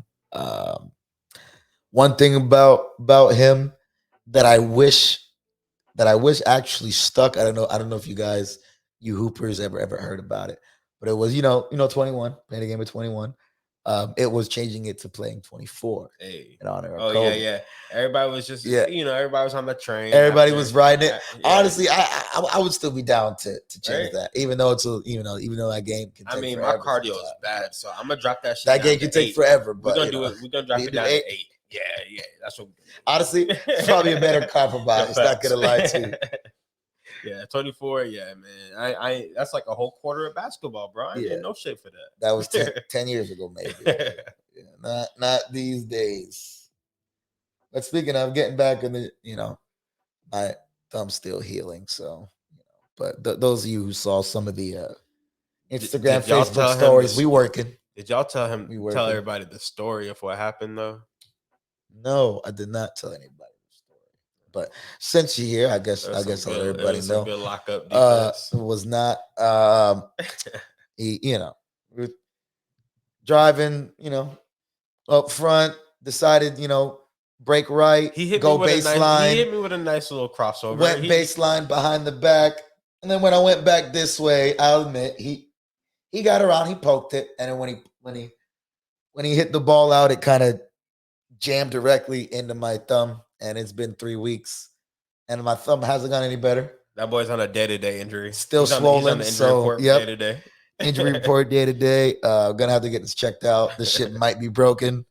S1: One thing about him that I wish actually stuck. I don't know if you hoopers ever heard about it, but it was 21, playing a game of 21. It was changing it to playing 24 in honor of Kobe.
S2: Yeah. Everybody was just everybody was on the train.
S1: Everybody was riding it. Honestly, I would still be down to change that, even though even though that game can take
S2: my
S1: forever
S2: cardio is bad, so I'm gonna drop that shit.
S1: That game can take forever, but
S2: we're gonna do it. We're gonna drop it down to 8. Yeah, that's what.
S1: Honestly, it's probably a better compromise. Not gonna lie to you.
S2: Yeah, 24. Yeah, man. I that's like a whole quarter of basketball, bro. I get no shit for that.
S1: That was 10 years ago, maybe. Not these days. But speaking of getting back in the, my thumb's still healing. So, but those of you who saw some of the Instagram, Facebook stories, we working.
S2: Did y'all tell everybody the story of what happened though?
S1: No, I did not tell anybody the story. But since you're here, I guess I'll let everybody know.
S2: Good lockup defense.
S1: It was not he, driving, up front, decided, break right, go baseline.
S2: He hit me with a nice little crossover.
S1: Went baseline behind the back. And then when I went back this way, I'll admit he got around, he poked it, and then when he hit the ball out, it kind of jammed directly into my thumb, and it's been 3 weeks, and my thumb hasn't gotten any better.
S2: That boy's on a day-to-day injury.
S1: Still swollen.
S2: He's on the injury report day-to-day.
S1: Injury report day-to-day. Gonna have to get this checked out. This shit might be broken,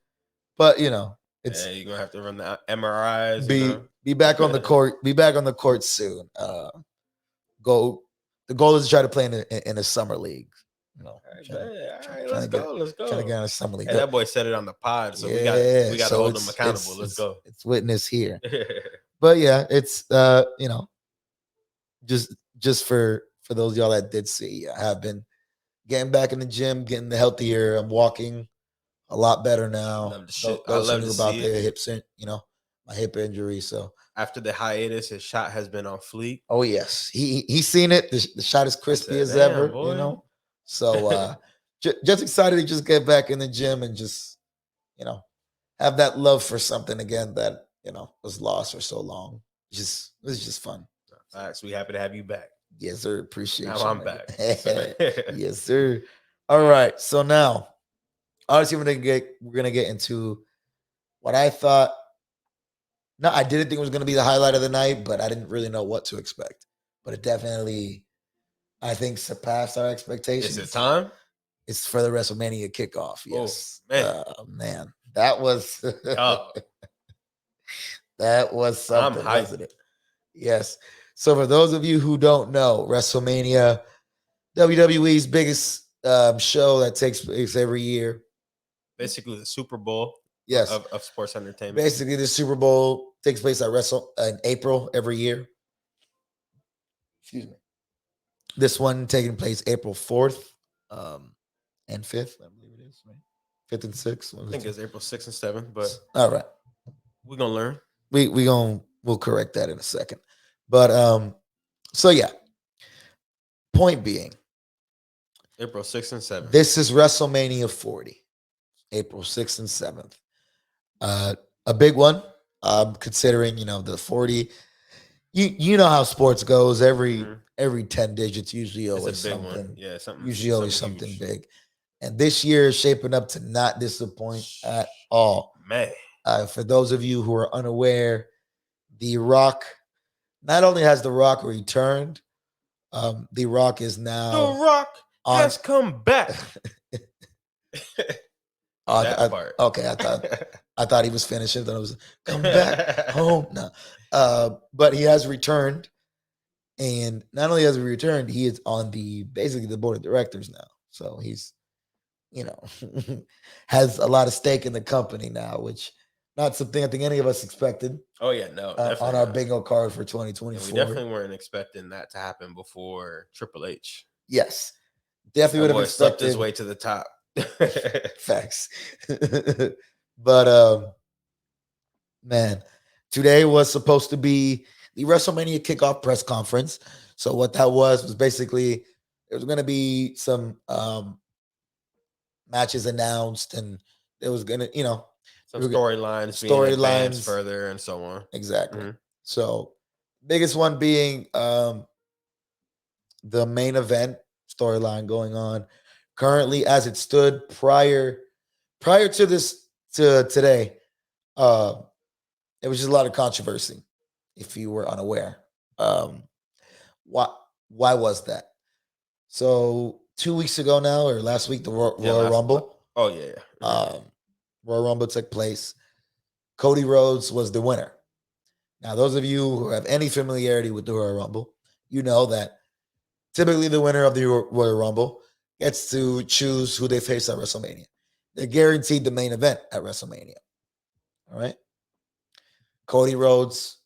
S1: but it's
S2: you're gonna have to run the MRIs.
S1: Be back on the court. Be back on the court soon. The goal is to try to play in a summer league.
S2: All right, let's go.
S1: Trying to get on a summer league.
S2: Hey, that boy said it on the pod, so we got to hold him accountable. Let's go.
S1: It's witness here. But yeah, it's just just for those of y'all that did see, I have been getting back in the gym, getting healthier. I'm walking a lot better now.
S2: Love the shit. I
S1: Those who
S2: love
S1: knew
S2: to
S1: about
S2: see
S1: the
S2: it.
S1: my hip injury. So,
S2: After the hiatus, his shot has been on fleek.
S1: oh yes, he's seen it. The shot is
S2: I
S1: crispy
S2: said,
S1: as
S2: "Damn,
S1: ever.
S2: boy."
S1: So just excited to just get back in the gym and just you know have that love for something again that was lost for so long. It was just fun.
S2: Facts. We happy to have you back.
S1: Yes, sir.
S2: Now
S1: Appreciate you,
S2: I'm back.
S1: nigga. Yes, sir. All right. So now, obviously, we're gonna get into what I thought. No, I didn't think it was gonna be the highlight of the night, but I didn't really know what to expect. But it definitely, I think, surpassed our expectations.
S2: Is it time?
S1: It's for the WrestleMania kickoff.
S2: Oh
S1: Yes.
S2: man,
S1: Man, that was
S2: dog.
S1: that was
S2: I'm
S1: something,
S2: hyped.
S1: wasn't it? Yes. So for those of you who don't know, WrestleMania, WWE's biggest show that takes place every year.
S2: Basically, the Super Bowl
S1: Yes.
S2: of sports entertainment.
S1: Basically, the Super Bowl takes place at in April every year. Excuse me. This one taking place April 4th and 5th, I believe it is, right? 5th and 6th.
S2: I think it's April 6th and 7th, but
S1: all right.
S2: we're gonna learn.
S1: We'll correct that in a second. But so yeah. Point being,
S2: April 6th and 7th.
S1: this is WrestleMania 40, April 6th and 7th. A big one. Considering the 40. You know how sports goes. Every 10 digits usually
S2: It's
S1: always
S2: a big
S1: something.
S2: one. Yeah, something.
S1: Usually always something
S2: huge.
S1: big. And this year is shaping up to not disappoint at all.
S2: Man.
S1: For those of you who are unaware, The Rock, not only has The Rock returned, The Rock is now
S2: The Rock has come back. Part.
S1: Okay, I thought he was finishing. I thought it was come back home. No, but he has returned, and not only has he returned, he is on basically the board of directors now. So he's, has a lot of stake in the company now, which not something I think any of us expected.
S2: Oh yeah, no,
S1: on our bingo card for 2024.
S2: We definitely weren't expecting that to happen before Triple H.
S1: Yes, definitely would have expected
S2: his way to the top.
S1: Facts. But man, today was supposed to be the WrestleMania kickoff press conference. So what that was basically there was going to be some matches announced, and there was going to
S2: some storylines being advanced further and so on.
S1: Exactly. Mm-hmm. So biggest one being the main event storyline going on currently as it stood prior to today. It was just a lot of controversy, if you were unaware. Why was that? So 2 weeks ago now, or last week, the Royal Rumble.
S2: Oh yeah.
S1: Royal Rumble took place. Cody Rhodes was the winner. Now, those of you who have any familiarity with the Royal Rumble, you know that typically the winner of the Royal Rumble gets to choose who they face at WrestleMania. They're guaranteed the main event at WrestleMania. All right. Cody Rhodes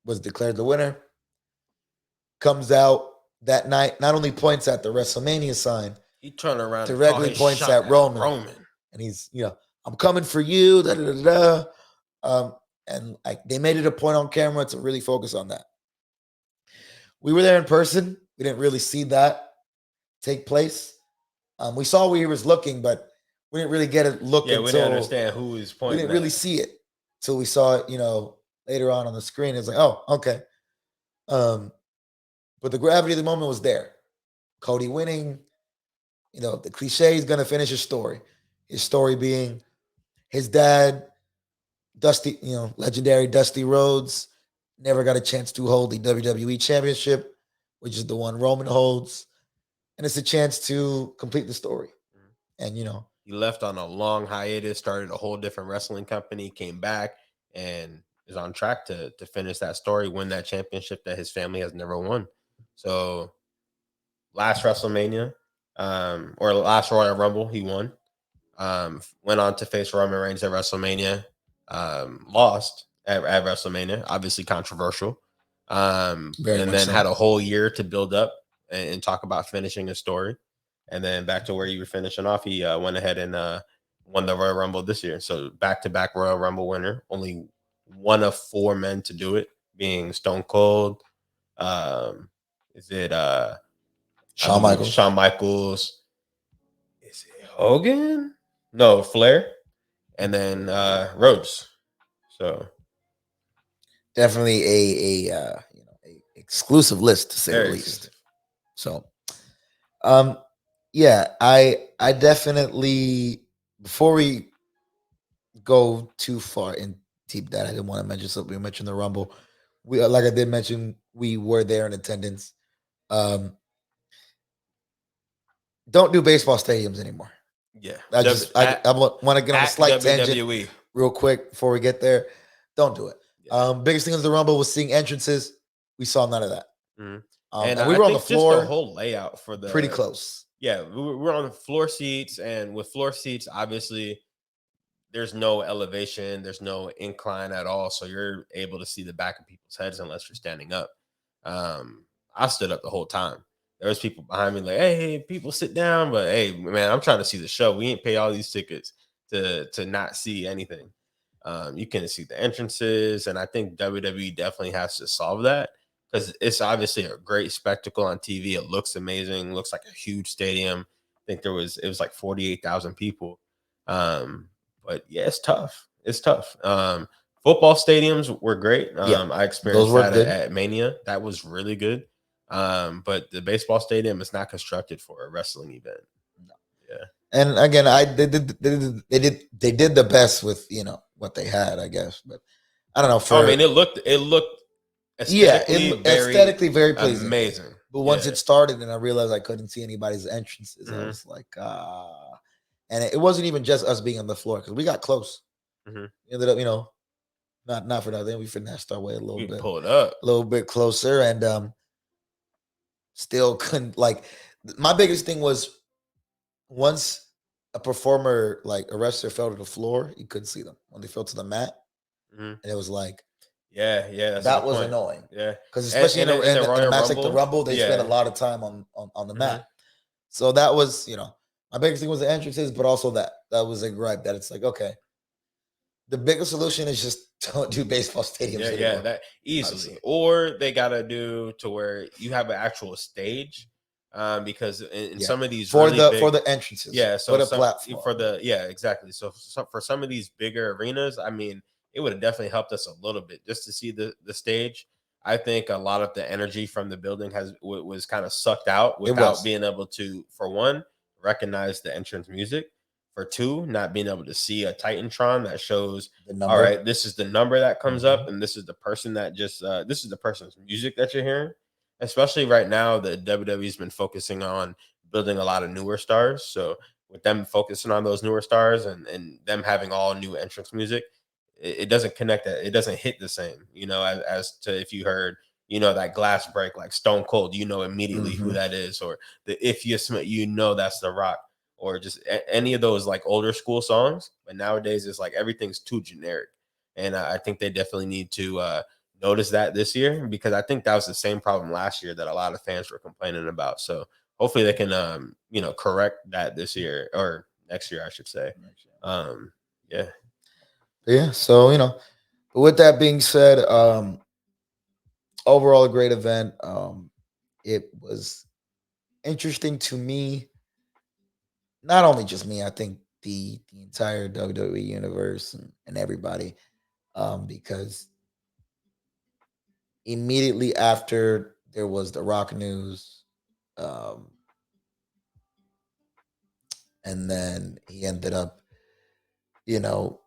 S1: was declared the winner. Comes out that night, not only points at the WrestleMania sign,
S2: he turned around
S1: directly points at Roman. And he's, I'm coming for you. Da, da, da, da. And like they made it a point on camera to really focus on that. We were there in person. We didn't really see that take place. We saw where he was looking, but we didn't really get a look.
S2: Yeah, we didn't understand who he was pointing.
S1: We didn't really see it until we saw it, later on the screen. It's like, oh, okay. But the gravity of the moment was there. Cody winning. The cliche is going to finish his story. His story being his dad, Dusty, legendary Dusty Rhodes, never got a chance to hold the WWE Championship, which is the one Roman holds. And it's a chance to complete the story. And,
S2: he left on a long hiatus, started a whole different wrestling company, came back, and is on track to finish that story, win that championship that his family has never won. So last WrestleMania, or last Royal Rumble, he won. Went on to face Roman Reigns at WrestleMania. Lost at WrestleMania, obviously controversial.
S1: Very
S2: and
S1: much
S2: then
S1: so.
S2: had a whole year to build up and talk about finishing a story. And then back to where you were finishing off, he went ahead and won the Royal Rumble this year. So back to back Royal Rumble winner, only one of four men to do it, being Stone Cold. Um, is it I
S1: Shawn
S2: believe
S1: Michaels.
S2: Shawn Michaels? Is it Hogan? No, Flair, and then Rhodes. So
S1: Definitely a exclusive list to say the
S2: very
S1: least.
S2: exclusive.
S1: So um yeah, I definitely, before we go too far in deep that, I didn't want to mention something. We mentioned the Rumble. We, like I did mention, we were there in attendance. Um don't do baseball stadiums anymore.
S2: Yeah,
S1: I want to get on a
S2: at
S1: slight tangent
S2: WWE.
S1: real quick before we get there. Don't do it.
S2: Yeah.
S1: Biggest thing is the Rumble was seeing entrances. We saw none of that.
S2: Mhm. And
S1: And we
S2: I
S1: were on the
S2: think just the
S1: floor,
S2: whole layout for
S1: pretty
S2: the
S1: close.
S2: yeah, we're on the floor seats, and with floor seats, obviously there's no elevation, there's no incline at all, so you're able to see the back of people's heads unless you're standing up. I stood up the whole time. There was people behind me like, "Hey, people, sit down." But hey, man, I'm trying to see the show. We ain't pay all these tickets to not see anything. You can see the entrances, and I think WWE definitely has to solve that because it's obviously a great spectacle on TV. It looks amazing, looks like a huge stadium. I think it was like 48,000 people. Um, but yeah, it's tough. It's tough. Football stadiums were great.
S1: Yeah,
S2: I
S1: those
S2: experienced
S1: were
S2: that
S1: good.
S2: at Mania. That was really good. But the baseball stadium is not constructed for a wrestling event. Yeah.
S1: And again, they did the best with what they had, I guess. But I don't know.
S2: Oh, I
S1: For
S2: mean, it looked
S1: yeah,
S2: aesthetically very
S1: aesthetically very pleasing.
S2: amazing.
S1: But once
S2: Yeah.
S1: it started, and I realized I couldn't see anybody's entrances, I
S2: Hmm.
S1: was like, ah. And it wasn't even just us being on the floor because we got close.
S2: Hmm.
S1: We ended up, not for nothing. We finessed our way
S2: We pulled up.
S1: a little bit closer, and still couldn't like. My biggest thing was once a performer, like a wrestler, fell to the floor, you couldn't see them when they fell to the mat,
S2: Hmm.
S1: and it was like
S2: Yeah, yeah, that's a
S1: that
S2: good
S1: was
S2: point.
S1: annoying
S2: Yeah,
S1: because especially
S2: and in the
S1: in a
S2: Royal
S1: match like the
S2: Rumble,
S1: Rumble, they spend a
S2: yeah.
S1: lot of time on the mat.
S2: Hmm.
S1: So that was my biggest thing was the entrances, but also that was a gripe that it's like okay, the biggest solution is just don't do baseball
S2: Yeah,
S1: stadiums
S2: yeah,
S1: anymore.
S2: that easily.
S1: Honestly,
S2: Or they gotta do to where you have an actual stage, because in
S1: yeah,
S2: some of these really
S1: for
S2: big,
S1: the entrances,
S2: yeah.
S1: put
S2: So
S1: a
S2: some
S1: platform.
S2: for the yeah, exactly. So for some of these bigger arenas, I mean, it would have definitely helped us a little bit just to see the stage. I think a lot of the energy from the building was kind of sucked out
S1: It
S2: without
S1: was
S2: being able to, for one, recognize the entrance music. For two, not being able to see a Titantron that shows,
S1: the
S2: all
S1: number.
S2: right, this is the number that comes
S1: Mhm.
S2: up, and this is the person that just this is the person's music that you're hearing. Especially right now, the WWE's been focusing on building a lot of newer stars. So with them focusing on those newer stars and them having all new entrance music, it doesn't connect that. It doesn't hit the same, as to if you heard, that glass break like Stone Cold, immediately who
S1: Mhm.
S2: that is, or the if you smell, that's The Rock, or just any of those like older school songs. But nowadays, it's like everything's too generic, and I think they definitely need to notice that this year because I think that was the same problem last year that a lot of fans were complaining about. So hopefully they can correct that this year or next year, I should say. Um, yeah.
S1: Yeah. So with that being said, overall a great event. It was interesting to me, not only just me. I think the entire WWE universe and everybody, because immediately after there was the Rock news, um, and then he ended up, you know,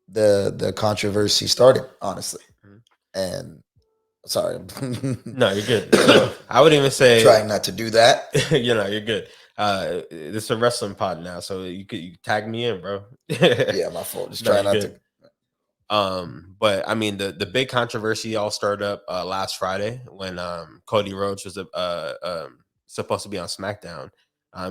S1: the controversy started honestly,
S2: Mhm.
S1: and sorry,
S2: No, you're good. So I would even say,
S1: trying not to do that.
S2: you're good. This is a wrestling pod now, so you tag me in, bro.
S1: Yeah, my fault. Just
S2: No,
S1: trying
S2: you're
S1: not to.
S2: good. But I mean the big controversy all started up last Friday when Cody Rhodes was supposed to be on SmackDown.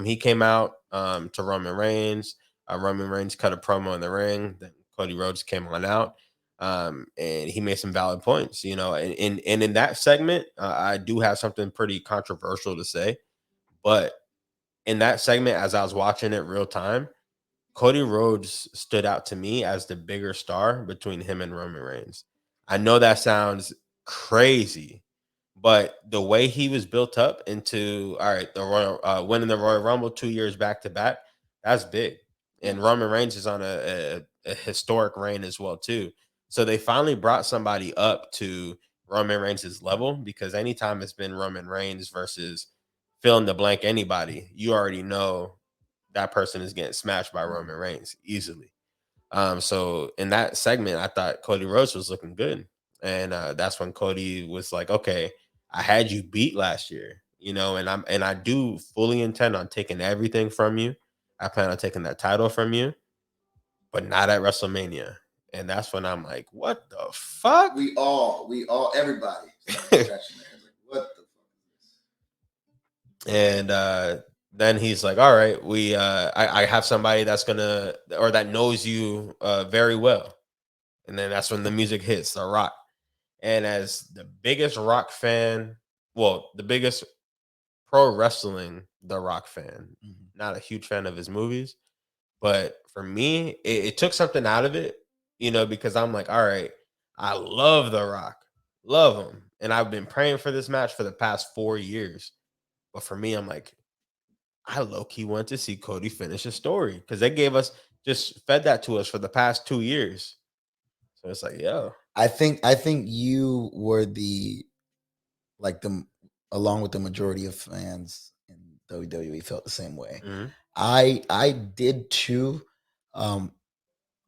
S2: He came out to Roman Reigns. Roman Reigns cut a promo in the ring. Then Cody Rhodes came on out. And he made some valid points, and in that segment, I do have something pretty controversial to say, but in that segment, as I was watching it real time, Cody Rhodes stood out to me as the bigger star between him and Roman Reigns. I know that sounds crazy, but the way he was built up into all right, the Royal winning the Royal Rumble 2 years back to back, that's big. And Roman Reigns is on a historic reign as well too. So they finally brought somebody up to Roman Reigns' level, because anytime it's been Roman Reigns versus fill in the blank anybody, you already know that person is getting smashed by Roman Reigns easily. So in that segment, I thought Cody Rhodes was looking good, and that's when Cody was like, "Okay, I had you beat last year, and I do fully intend on taking everything from you. I plan on taking that title from you, but not at WrestleMania." And that's when I'm like, "What the fuck?"
S1: Everybody started scratching their heads like, what the fuck is this?
S2: And then he's like, "All right, I have somebody that's gonna or that knows you very well." And then that's when the music hits, The Rock. And as the biggest Rock fan, well, the biggest pro wrestling The Rock fan, not a huge fan of his movies, but for me, it took something out of it, because I'm like, all right, I love The Rock, love him, and I've been praying for this match for the past 4 years. But for me, I'm like, I low key want to see Cody finish his story, because they just fed that to us for the past 2 years. So it's like, yo,
S1: I think you were along with the majority of fans in WWE felt the same way.
S2: mhm.
S1: I did too, um,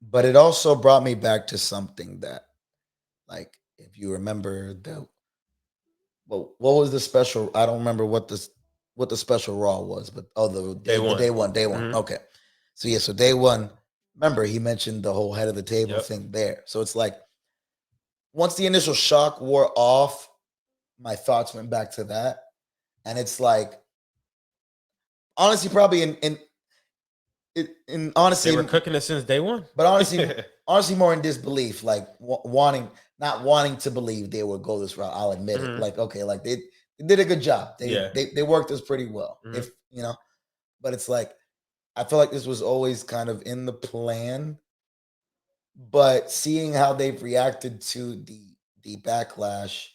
S1: but it also brought me back to something that, like, if you remember what was the special? I don't remember what the special Raw was, but
S2: Day
S1: the
S2: one.
S1: day one.
S2: Mhm.
S1: Okay, so yeah, so day one. Remember, he mentioned the whole head of the table
S2: Yep.
S1: thing there. So it's like once the initial shock wore off, my thoughts went back to that, and it's like honestly, probably in
S2: They
S1: honestly,
S2: were cooking it since day one.
S1: but honestly, more in disbelief, like wanting, not wanting to believe they would go this route. I'll admit it.
S2: Mhm.
S1: Like, okay, like they did a good job.
S2: Yeah.
S1: They worked this pretty well.
S2: Mhm.
S1: If you know, but it's like I feel like this was always kind of in the plan. But seeing how they've reacted to the backlash,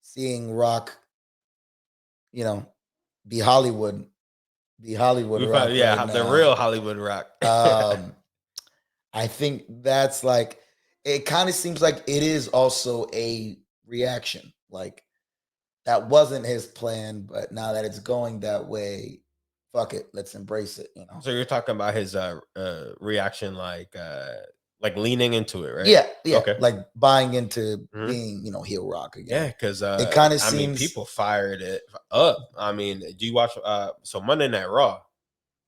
S1: seeing Rock, you know, be Hollywood, be Hollywood
S2: We found,
S1: Rock right
S2: yeah, the
S1: now.
S2: real Hollywood Rock.
S1: Um, I think that's like it kind of seems like it is also a reaction. Like that wasn't his plan, but now that it's going that way, fuck it, let's embrace it, you know.
S2: So you're talking about his reaction, like leaning into it, right?
S1: Yeah, yeah,
S2: Okay.
S1: like buying into
S2: Mhm.
S1: being, heel rock
S2: Yeah,
S1: again.
S2: because
S1: It kind of
S2: I mean,
S1: seems
S2: people fired it up. I mean, do you watch so Monday Night Raw?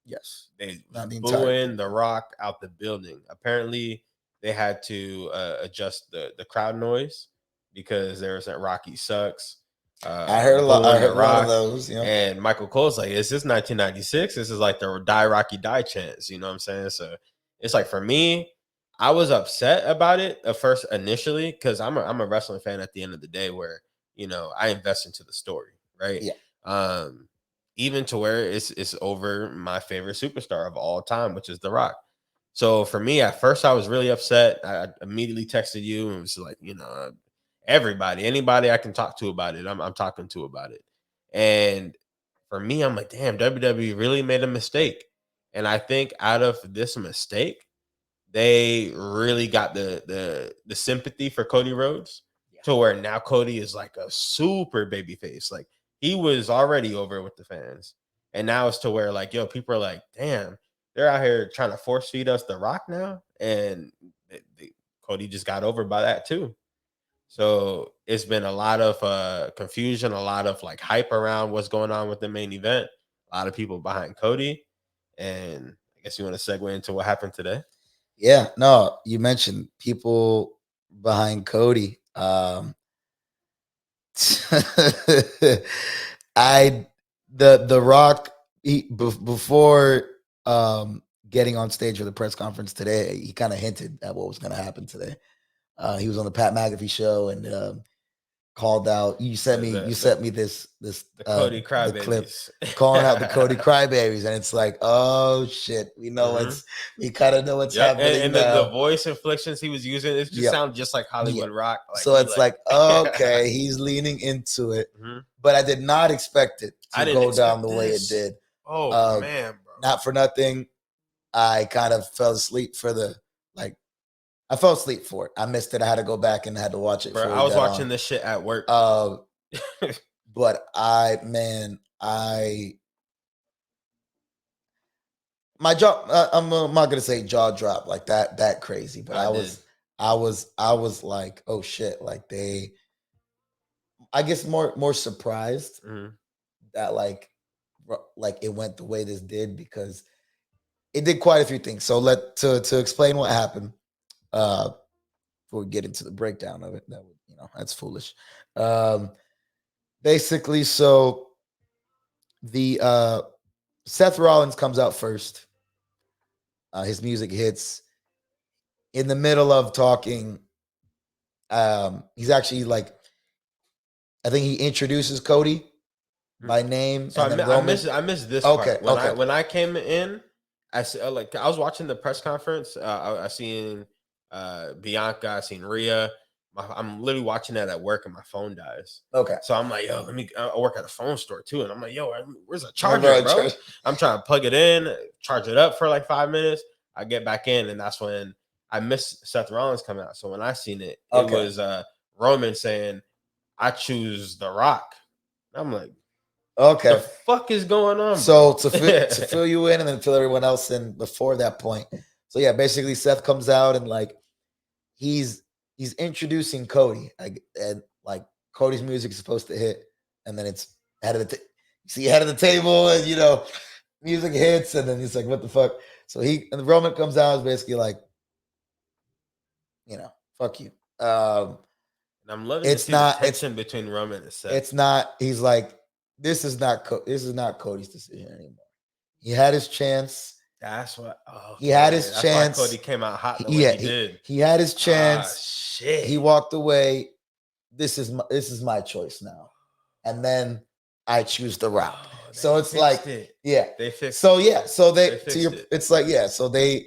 S1: yes,
S2: They was
S1: not the entire
S2: booing
S1: thing.
S2: The Rock out the building. Apparently, they had to adjust the crowd noise because there was that Rocky sucks,
S1: I
S2: booing The
S1: heard a lot of
S2: Rock,
S1: those, you know.
S2: and Michael Cole's like, "Is this 1996? This is like the Die Rocky Die chance." You know what I'm saying? So it's like for me, I was upset about it at first initially because I'm a wrestling fan at the end of the day where I invest into the story, right?
S1: Yeah.
S2: Um, even to where it's over my favorite superstar of all time, which is The Rock. So for me, at first I was really upset. I immediately texted you and was like, everybody, anybody I can talk to about it, I'm talking to about it. And for me, I'm like, damn, WWE really made a mistake. And I think out of this mistake, they really got the sympathy for Cody Rhodes
S1: Yeah.
S2: to where now Cody is like a super baby face. Like he was already over with the fans. And now it's to where like, yo, people are like, damn, they're out here trying to force feed us The Rock now. And Cody just got over by that too. So it's been a lot of confusion, a lot of like hype around what's going on with the main event. A lot of people behind Cody. And I guess you want to segue into what happened today.
S1: Yeah, no, you mentioned people behind Cody. I the Rock before getting on stage for the press conference today, he kind of hinted at what was going to happen today. He was on the Pat McAfee show and called out. You sent me this
S2: the Cody
S1: the clip
S2: Crybabies
S1: calling out the Cody Crybabies, and it's like, oh shit, we know we kind of know what's happening
S2: and
S1: now.
S2: the voice inflections he was using, it just sounds just like Hollywood Rock. Like,
S1: so it's like okay, he's leaning into it, but I did not expect it to go down the way it did.
S2: Oh man, bro!
S1: Not for nothing, I kind of fell asleep for the like. I fell asleep for it. I missed it. I had to go back and I had to watch it.
S2: Bro, I was watching this shit at work.
S1: But my jaw. I'm not gonna say jaw drop like that crazy, but I was like, oh shit, like I guess more surprised that like it went the way this did, because it did quite a few things. So to explain what happened. Before we get into the breakdown of it, that's foolish. Basically, so the Seth Rollins comes out first. His music hits in the middle of talking. He's actually like, I think he introduces Cody by name.
S2: So
S1: and
S2: I missed this part. When I came in, I was watching the press conference. I seen Bianca, I seen Rhea. I'm literally watching that at work and my phone dies.
S1: Okay.
S2: So I'm like, yo, I work at a phone store too. And I'm like, yo, where's a charger, bro? I'm trying to plug it in, charge it up for like 5 minutes. I get back in, and that's when I missed Seth Rollins coming out. So when I seen it, it was Roman saying, I choose The Rock. I'm like,
S1: okay,
S2: the fuck is going on?
S1: So to fill you in and then fill everyone else in before that point. So yeah, basically Seth comes out and like he's introducing Cody, and like Cody's music is supposed to hit, and then it's head of the table, and music hits, and then he's like, what the fuck? So the Roman comes out, is basically like, fuck you.
S2: And I'm loving the tension between Roman and Seth.
S1: It's not. He's like, this is not Cody's decision anymore. He had his chance.
S2: That's what.
S1: He had his chance.
S2: Why Cody came out hot the way he did.
S1: He had his chance.
S2: Shit.
S1: He walked away. This is my choice now, and then I choose The Rock. So it's like,
S2: they fixed.
S1: So yeah, so it's like, yeah, so they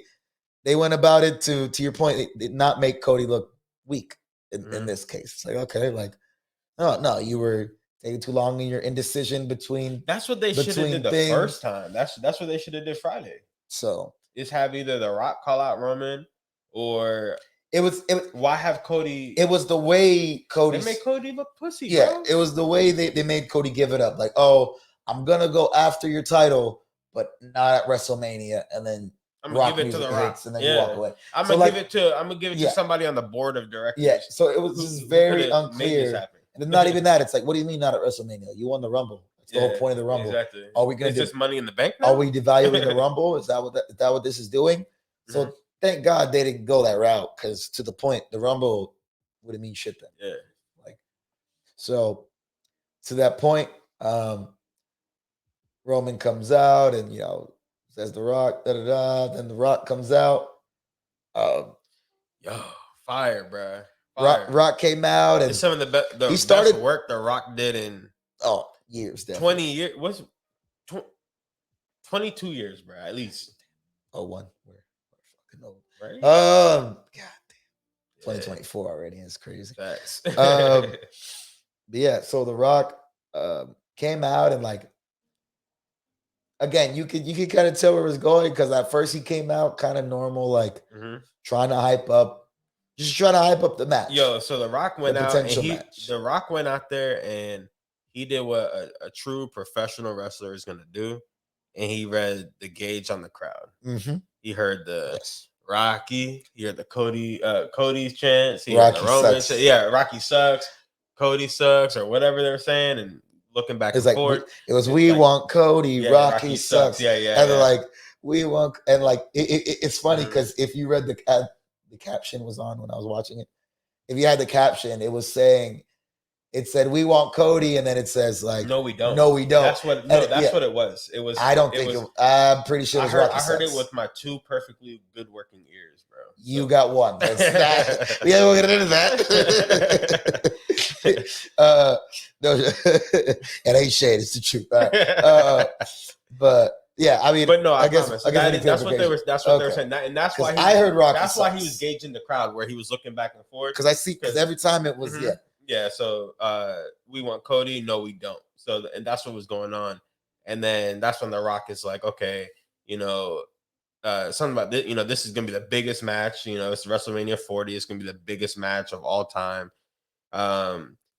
S1: went about it to your point. They did not make Cody look weak in this case. It's like, okay, like no, you were taking too long in your indecision between.
S2: That's what they should have did the first time. That's what they should have did Friday.
S1: So
S2: is have either The Rock call out Roman, or
S1: it was
S2: why have Cody?
S1: It was the way Cody
S2: made Cody look pussy.
S1: Yeah,
S2: bro.
S1: It was the way they made Cody give it up. Like, oh, I'm gonna go after your title, but not at WrestleMania, and then
S2: I'm gonna give it to The Rock,
S1: and then you walk away.
S2: I'm gonna give it to somebody on the board of directors.
S1: Yeah, so it was just very unclear. And not even that. It's like, what do you mean not at WrestleMania? You won the Rumble. That's the whole point of the Rumble.
S2: Exactly.
S1: Are we gonna
S2: do this Money in the Bank now?
S1: Are we devaluing the Rumble? Is that what this is doing? So thank God they didn't go that route, because to the point, the Rumble wouldn't mean shit then.
S2: Yeah.
S1: Like, so to that point, Roman comes out and says The Rock, Then The Rock comes out.
S2: Fire, bro.
S1: Rock came out, and
S2: it's some of the best work The Rock did in
S1: years. Definitely.
S2: 20 years. What's 22 years, bro? At least.
S1: Oh, one. We're fucking old.
S2: Right?
S1: God damn. 2024 already. It's crazy.
S2: Facts.
S1: But yeah, so The Rock came out, and like, again, you could kind of tell where it was going, because at first he came out kind of normal, like trying to hype up the match.
S2: Yo, so The Rock went out, and The Rock went out there and he did what a true professional wrestler is gonna do, and he read the gauge on the crowd. He heard the Rocky, he heard the Cody's chants, he heard the Roman chants. Yeah, Rocky sucks, Cody sucks, or whatever they're saying, and looking back and forth.
S1: It was we want Cody, Rocky sucks. Yeah. And they're like, we want, and like it's funny because if you read the caption was on when I was watching it. If you had the caption, it was saying it said we want Cody, and then it says like
S2: No, we don't.
S1: no, we don't.
S2: That's what.
S1: And
S2: No, that's what it was. It was.
S1: I don't
S2: It
S1: think
S2: was.
S1: I'm pretty sure it was Rocky
S2: I heard it
S1: Sucks.
S2: with my two perfectly good working ears, bro.
S1: You got one. That's that. Yeah, we'll get into that. No, it ain't shade. It's the truth. But yeah, I mean,
S2: but no, I
S1: guess,
S2: promise.
S1: I guess
S2: that's what they were. That's what they were saying, and that's why
S1: I heard Rocky.
S2: That's why he was gauging the crowd, where he was looking back and forth.
S1: Because I see, because every time it was
S2: yeah. So we want Cody. No, we don't. So and that's what was going on, and then that's when The Rock is like, okay, something about this. This is gonna be the biggest match. It's WrestleMania 40. It's gonna be the biggest match of all time.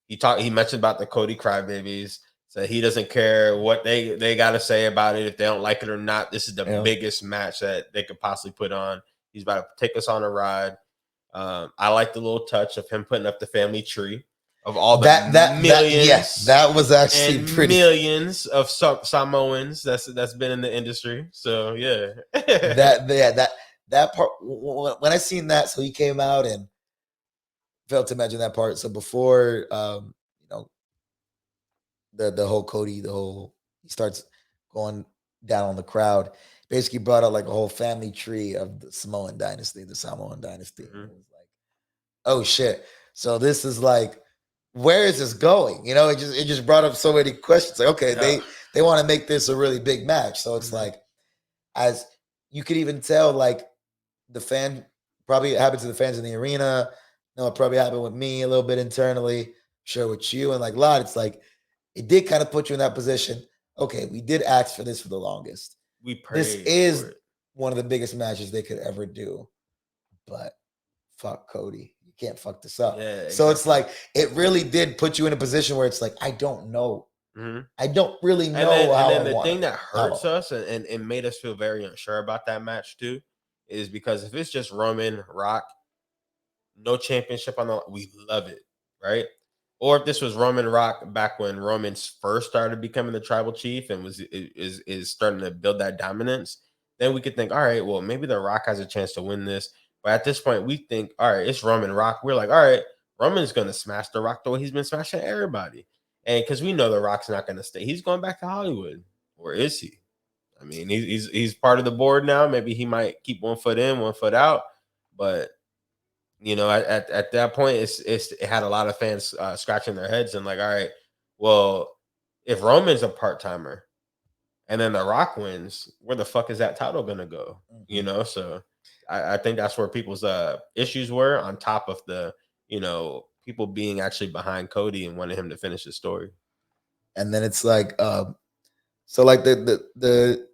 S2: He mentioned about the Cody crybabies. So he doesn't care what they got to say about it, if they don't like it or not. This is the biggest match that they could possibly put on. He's about to take us on a ride. I like the little touch of him putting up the family tree of all the millions.
S1: Yes, that was actually pretty.
S2: Millions of Samoans that's been in the industry. So yeah,
S1: that part. When I seen that, so he came out and failed to mention that part. So before, the whole Cody, he starts going down on the crowd. Basically brought out like a whole family tree of the Samoan dynasty. It was like, oh shit. So this is like, where is this going? It just brought up so many questions. Like, okay, they want to make this a really big match. So it's like, as you could even tell, like the fan, probably it happened to the fans in the arena. It probably happened with me a little bit internally, sure with you, and like a lot. It's like, it did kind of put you in that position. Okay, we did ask for this for the longest. This is one of the biggest matches they could ever do. But fuck Cody. You can't fuck this up. Yeah, exactly. So it's like, it really did put you in a position where it's like, I don't know. I don't really know.
S2: And then the thing that hurts us and made us feel very unsure about that match too is because if it's just Roman, Rock, no championship on the line, we love it, right? Or if this was Roman Rock back when Roman first started becoming the tribal chief and is starting to build that dominance, then we could think, all right, well, maybe The Rock has a chance to win this. But at this point, we think, all right, it's Roman Rock. We're like, all right, Roman's going to smash The Rock the way he's been smashing everybody. And because we know The Rock's not going to stay. He's going back to Hollywood. Or is he? I mean, he's part of the board now. Maybe he might keep 1 foot in, 1 foot out. But at that point, it had a lot of fans scratching their heads and like, all right, well, if Roman's a part timer, and then The Rock wins, where the fuck is that title gonna go? So I think that's where people's issues were, on top of the people being actually behind Cody and wanting him to finish the story.
S1: And then it's like, so like the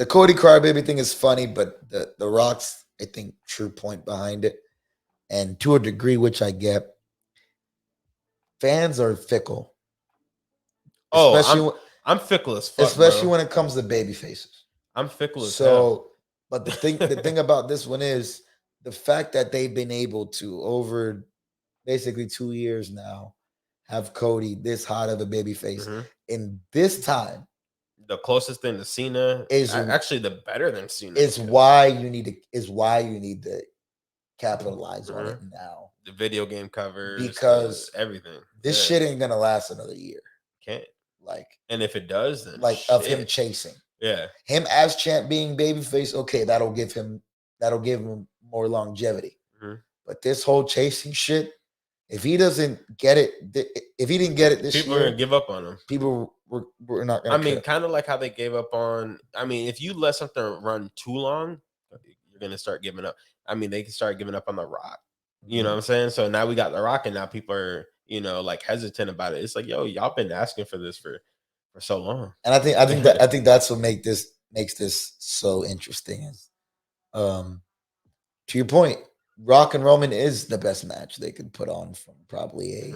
S1: Cody crybaby thing is funny, but the Rock's, I think, true point behind it. And to a degree, which I get, fans are fickle.
S2: Especially I'm fickle as fuck,
S1: especially when it comes to baby faces.
S2: I'm fickle as hell.
S1: But the thing about this one is the fact that they've been able to, over basically 2 years now, have Cody this hot of a baby face. In this time,
S2: the closest thing to Cena is actually the better than Cena.
S1: Is why you need to capitalize on it now.
S2: The video game covers,
S1: because
S2: everything.
S1: This shit ain't gonna last another year.
S2: Can't.
S1: Like,
S2: and if it does, then
S1: of him chasing.
S2: Yeah.
S1: Him as champ being babyface, okay, that'll give him more longevity. But this whole chasing shit, if he doesn't get it, if he didn't get it this year,
S2: people are gonna give up on him.
S1: People were not gonna.
S2: I mean, kind of like how they gave up on. I mean, if you let something run too long, you're gonna start giving up. I mean, they can start giving up on The Rock. You know what I'm saying? So now we got The Rock, and now people are, like hesitant about it. It's like, yo, y'all been asking for this for so long.
S1: And I think that's what makes this so interesting. To your point, Rock and Roman is the best match they could put on from probably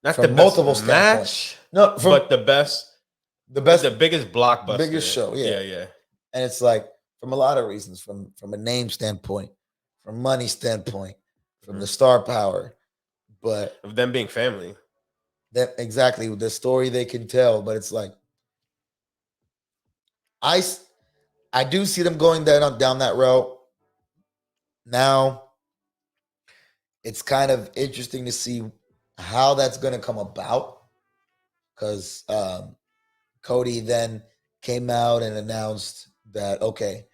S2: not from the multiple match. No, but the biggest blockbuster,
S1: biggest show. Yeah. And it's like, from a lot of reasons, from a name standpoint, from money standpoint, from the star power, but
S2: of them being family.
S1: That exactly the story they can tell. But it's like, I do see them going down that route. Now, it's kind of interesting to see how that's going to come about, because Cody then came out and announced that, okay,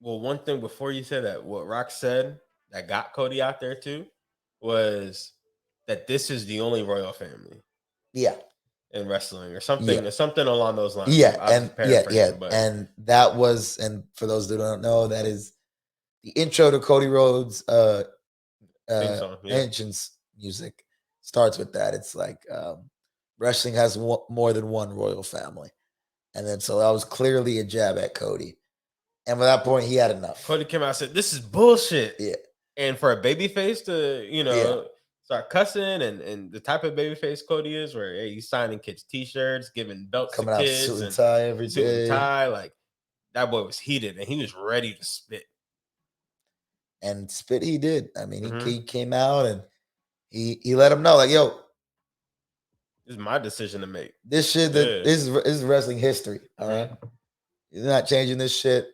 S2: Well, one thing before you said that, what Rock said that got Cody out there too was that this is the only royal family
S1: yeah,
S2: in wrestling, or
S1: yeah,
S2: something along those lines.
S1: yeah,
S2: I'm
S1: and
S2: just
S1: yeah,
S2: paraphrasing, but
S1: and that was, and for those that don't know, that is the intro to Cody Rhodes'
S2: theme song, yeah.
S1: entrance music. Starts with that. It's like wrestling has more than one royal family, and then so that was clearly a jab at Cody. And by that point, he had enough.
S2: Cody came out and said, "This is bullshit."
S1: Yeah,
S2: And for a babyface to,
S1: yeah,
S2: start cussing, and the type of babyface Cody is, where hey, he's signing kids' t-shirts, giving belts to
S1: coming out suit
S2: kids,
S1: and
S2: and
S1: tie every
S2: suit and
S1: day.
S2: tie, like that boy was heated and he was ready to spit.
S1: And spit he did. I mean,
S2: Mm-hmm.
S1: he came out and he let him know, like, yo,
S2: This is my decision to make.
S1: this shit, that
S2: Yeah.
S1: this is wrestling history. All right,
S2: Mm-hmm.
S1: you're not changing this shit.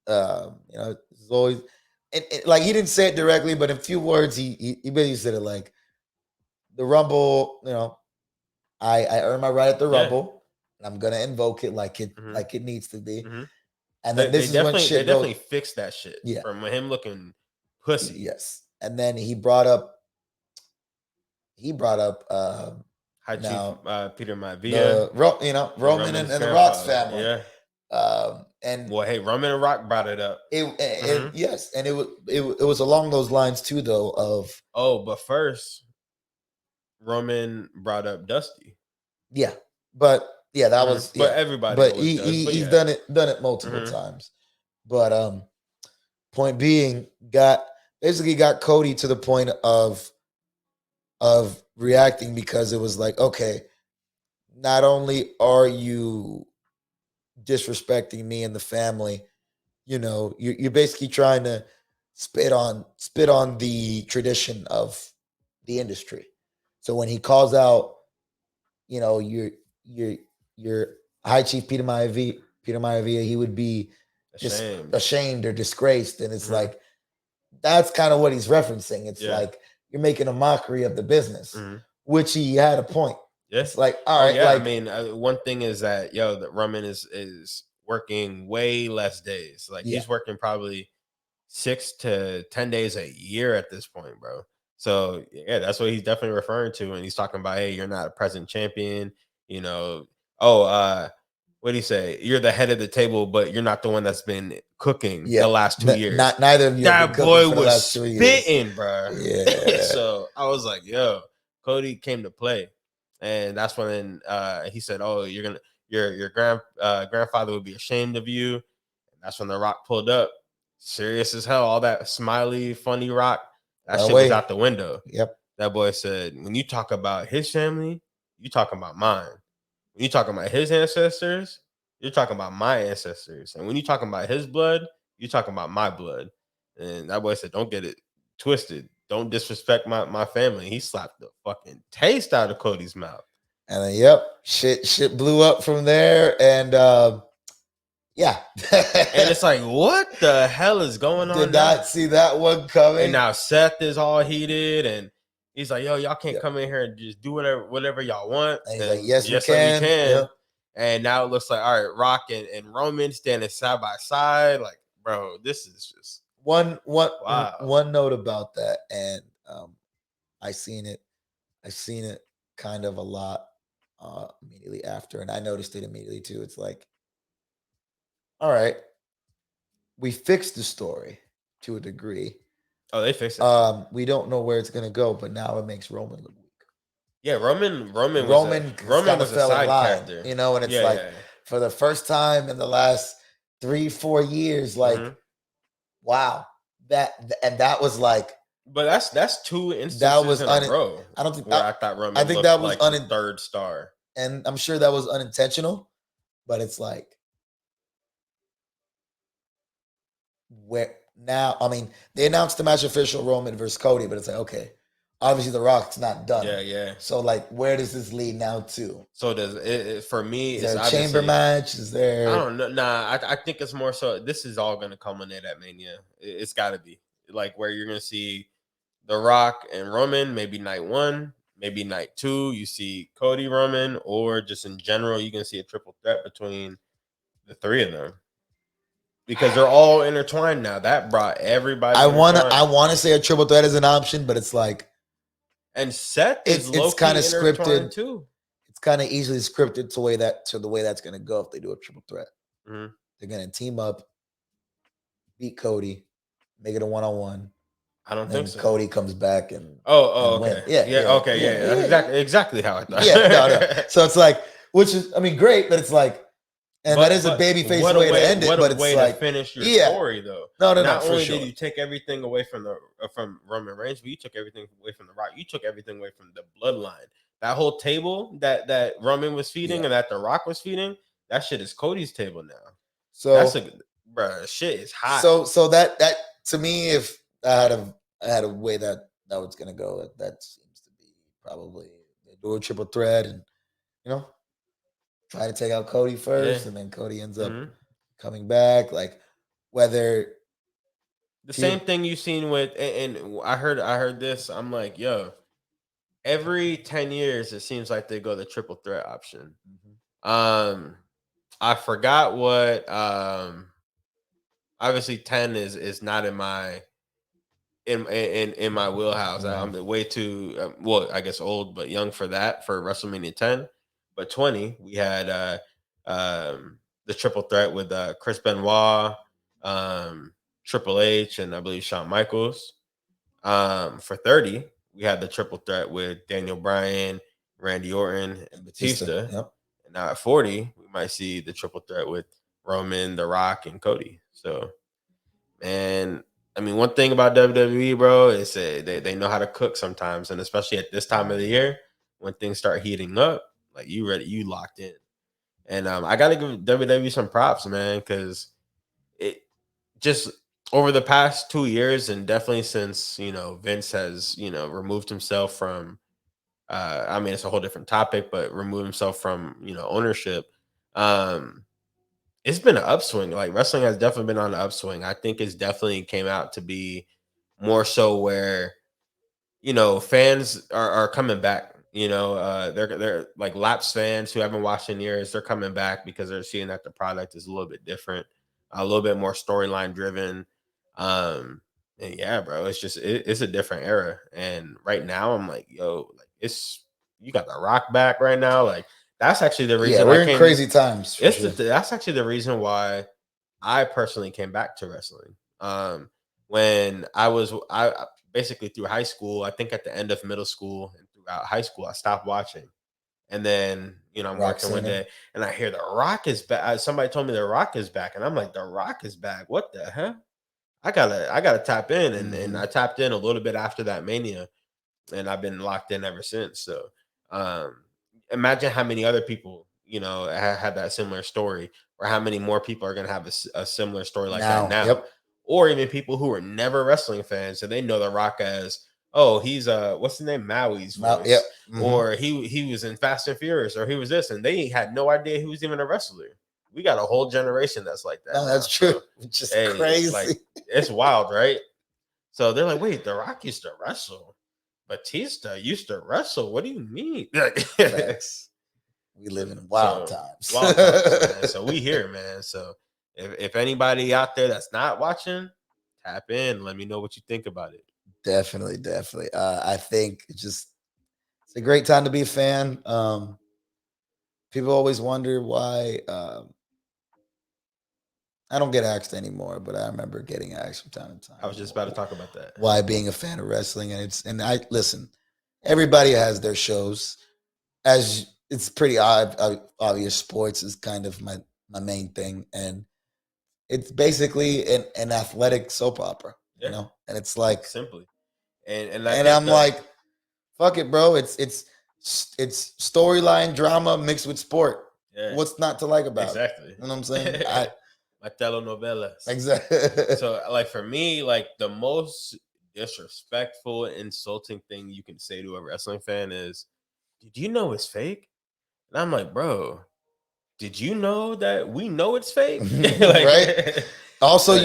S1: It's always, and like he didn't say it directly, but in few words, he basically said it like, the Rumble. I earned my right at the
S2: Yeah.
S1: Rumble, and I'm gonna invoke it
S2: Mm-hmm.
S1: like it needs to be.
S2: Mm-hmm.
S1: And
S2: They,
S1: then
S2: they
S1: this is when
S2: definitely they
S1: shit goes.
S2: definitely fixed that shit
S1: Yeah,
S2: from him looking pussy.
S1: yes. And then he brought up
S2: High Chief
S1: now
S2: Peter Maivia,
S1: the Roman
S2: Roman's
S1: and the Rock's
S2: grandfather.
S1: family.
S2: Yeah.
S1: And
S2: Well, hey, Roman and Rock brought it up.
S1: and
S2: Mm-hmm.
S1: yes, and it was along those lines too, though. Of
S2: Oh, but first, Roman brought up Dusty.
S1: yeah, but yeah, that
S2: Mm-hmm.
S1: was
S2: But
S1: yeah,
S2: everybody
S1: but
S2: always does. But
S1: he's
S2: yeah.
S1: done it multiple
S2: Mm-hmm.
S1: times. But point being, got basically got Cody to the point of reacting, because it was like, okay, not only are you disrespecting me and the family, you're basically trying to spit on the tradition of the industry. So when he calls out, your your high chief Peter Maivia, he would be
S2: Ashamed.
S1: ashamed or disgraced, and it's
S2: Mm-hmm.
S1: like, that's kind of what he's referencing. It's
S2: Yeah.
S1: like, you're making a mockery of the business,
S2: Mm-hmm.
S1: which he had a point.
S2: Yeah.
S1: It's like, all
S2: Oh
S1: right,
S2: yeah. I
S1: like,
S2: mean, one thing is that that Roman is working way less days. Like
S1: yeah,
S2: he's working probably 6 to 10 days a year at this point, bro. So yeah, that's what he's definitely referring to when he's talking about, hey, you're not a present champion. You know, oh, what do you say? You're the head of the table, but you're not the one that's been cooking
S1: yeah.
S2: the last 2 years.
S1: Not neither of you have been
S2: That
S1: cooking
S2: boy
S1: for the
S2: was
S1: last 2 years.
S2: spitting, bro.
S1: Yeah.
S2: So I was like, yo, Cody came to play. And that's when he said, oh, your grandfather would be ashamed of you. And that's when the Rock pulled up. Serious as hell. All that smiley, funny Rock, that
S1: By the
S2: shit was
S1: way,
S2: out the window.
S1: yep.
S2: That boy said, when you talk about his family, you talking about mine. When you talking about his ancestors, you're talking about my ancestors. And when you talking about his blood, you're talking about my blood. And that boy said, don't get it twisted. Don't disrespect my family. He slapped the fucking taste out of Cody's mouth.
S1: And then, yep, shit blew up from there. And yeah.
S2: And it's like, what the hell is going
S1: Did
S2: on now?
S1: not see that one
S2: And
S1: coming.
S2: now Seth is all heated, and he's like, yo, y'all can't
S1: Yep.
S2: come in here and just do whatever y'all want.
S1: And he's like,
S2: And
S1: yes, we
S2: yes, sir, we
S1: can.
S2: can.
S1: Yep.
S2: And now it looks like, all right, Rock and Roman standing side by side. Like, bro, this is just
S1: One
S2: wow.
S1: note about that, and I seen it. I seen it kind of a lot immediately after, and I noticed it immediately too. It's like, all right, we fixed the story to a degree.
S2: Oh, they fixed that.
S1: We don't know where it's gonna go, but now it makes Roman look weak.
S2: Yeah,
S1: Roman
S2: Roman
S1: kind of
S2: was a
S1: fell in
S2: side
S1: line,
S2: character.
S1: and it's
S2: Yeah,
S1: like,
S2: yeah.
S1: for the first time in the last 3-4 years, like,
S2: Mm-hmm.
S1: wow, and that was like,
S2: But that's two
S1: that
S2: instances
S1: was
S2: in a row
S1: I don't think
S2: where I thought
S1: I
S2: Roman
S1: think
S2: looked
S1: that was
S2: like the third star.
S1: and I'm sure that was unintentional, but it's like, where now? I mean, they announced the match official, Roman versus Cody, but it's like, okay, obviously the Rock's not done.
S2: Yeah, yeah.
S1: So like, where does this lead now to?
S2: So does it for me?
S1: Is
S2: It's
S1: there a chamber
S2: obviously
S1: match? Is
S2: I
S1: there?
S2: don't know. Nah, I think it's more so. This is all going to culminate at Mania. It's got to be like where you're going to see The Rock and Roman maybe night one, maybe night 2, you see Cody Roman, or just in general, you can see a triple threat between the 3 of them because they're all intertwined now. That brought everybody
S1: I
S2: intertwined.
S1: wanna say a triple threat is an option, but it's like
S2: And Seth is
S1: it's
S2: low
S1: kind
S2: key
S1: of
S2: intertwined
S1: scripted.
S2: too.
S1: It's kind of easily scripted to the way that's gonna go if they do a triple threat.
S2: Mm-hmm.
S1: They're gonna team up, beat Cody, make it a 1-on-1.
S2: I don't think
S1: Then
S2: so.
S1: Cody comes back and win.
S2: Okay.
S1: Yeah,
S2: Yeah,
S1: yeah,
S2: okay,
S1: yeah,
S2: yeah. That's
S1: yeah,
S2: exactly how I thought.
S1: yeah. No. So it's like, which is, I mean, great, but it's like, and that is a babyface way to end it.
S2: What
S1: But
S2: a
S1: it's
S2: way to
S1: like,
S2: finish your
S1: yeah,
S2: story though.
S1: no,
S2: Not
S1: for
S2: only did
S1: sure.
S2: you take everything away from Roman Reigns, but you took everything away from the Rock. You took everything away from the bloodline. That whole table that Roman was feeding and that the Rock was feeding, that shit is Cody's table now. That's
S1: So,
S2: a bruh, shit is hot.
S1: so that to me, if I had a way that was gonna go, that seems to be probably they do a triple threat and you know try to take out Cody
S2: Yeah.
S1: first, and then Cody ends up
S2: Mhm.
S1: coming back. Like whether
S2: The same
S1: team,
S2: thing you seen with and I heard this. I'm like, yo, every 10 years it seems like they go the triple threat option. Um I forgot what obviously 10 is not in my in my wheelhouse. I'm way too well, I guess old but young for that for WrestleMania 10. But 20, we had the triple threat with Chris Benoit, um Triple H, and I believe Shawn Michaels. For 30, we had the triple threat with Daniel Bryan, Randy Orton, and Batista.
S1: Yep.
S2: And now at 40, we might see the triple threat with Roman, The Rock, and Cody. So, man, I mean, one thing about WWE, bro, is they know how to cook sometimes, and especially at this time of the year when things start heating up, like you ready, you locked in. And I got to give WWE some props, man, because it just over the past 2 years, and definitely since Vince has removed himself from. I mean, it's a whole different topic, but remove himself from ownership. Um, it's been an upswing. Like wrestling has definitely been on the upswing. I think it's definitely came out to be more so where fans are coming back. They're like lapsed fans who haven't watched in years. They're coming back because they're seeing that the product is a little bit different, a little bit more storyline driven. And yeah, bro, it's a different era. And right now, I'm like, yo, like it's you got the Rock back right now. Like that's actually the
S1: Yeah,
S2: reason I
S1: we're in
S2: came.
S1: crazy times for sure.
S2: That's actually the reason why I personally came back to wrestling. When I basically through high school, I think at the end of middle school and throughout high school, I stopped watching. And then, I'm
S1: Rock
S2: working one
S1: Center.
S2: day and I hear The Rock is back. Somebody told me The Rock is back. And I'm like, The Rock is back. What the hell? I gotta tap in. And I tapped in a little bit after that Mania, and I've been locked in ever since. So, um, imagine how many other people, had that similar story, or how many more people are going to have a similar story like that
S1: Now,
S2: now,
S1: yep.
S2: or even people who are never wrestling fans and they know The Rock as, oh, he's what's the name, Maui's
S1: Yep.
S2: voice, or he was in Fast and Furious, or he was this, and they had no idea he was even a wrestler. We got a whole generation that's like that
S1: No,
S2: now.
S1: that's true.
S2: So,
S1: Which is
S2: hey, like
S1: crazy.
S2: it's wild, right? So they're like, wait, The Rock used to wrestle. Batista used to wrestle. What do you mean?
S1: Facts. We live in wild
S2: So
S1: times.
S2: wild times, man. So we here, man. So if anybody out there that's not watching, tap in. Let me know what you think about it.
S1: Definitely, definitely. I think it's a great time to be a fan. People always wonder why I don't get asked anymore, but I remember getting asked from time to time.
S2: I was just about to talk about that.
S1: Why being a fan of wrestling, and I listen. Everybody has their shows. As it's pretty obvious, sports is kind of my main thing, and it's basically an athletic soap opera,
S2: Yeah,
S1: and it's like,
S2: simply. And I
S1: and
S2: think
S1: I'm like, fuck it, bro. It's storyline drama mixed with sport.
S2: yeah,
S1: What's not to like about it?
S2: exactly.
S1: You know what I'm saying? I
S2: My telenovelas.
S1: exactly.
S2: So like for me, like the most disrespectful, insulting thing you can say to a wrestling fan is, "Did you know it's fake?" And I'm like, bro, did you know that we know it's fake?
S1: Right.
S2: like,
S1: Also,
S2: like,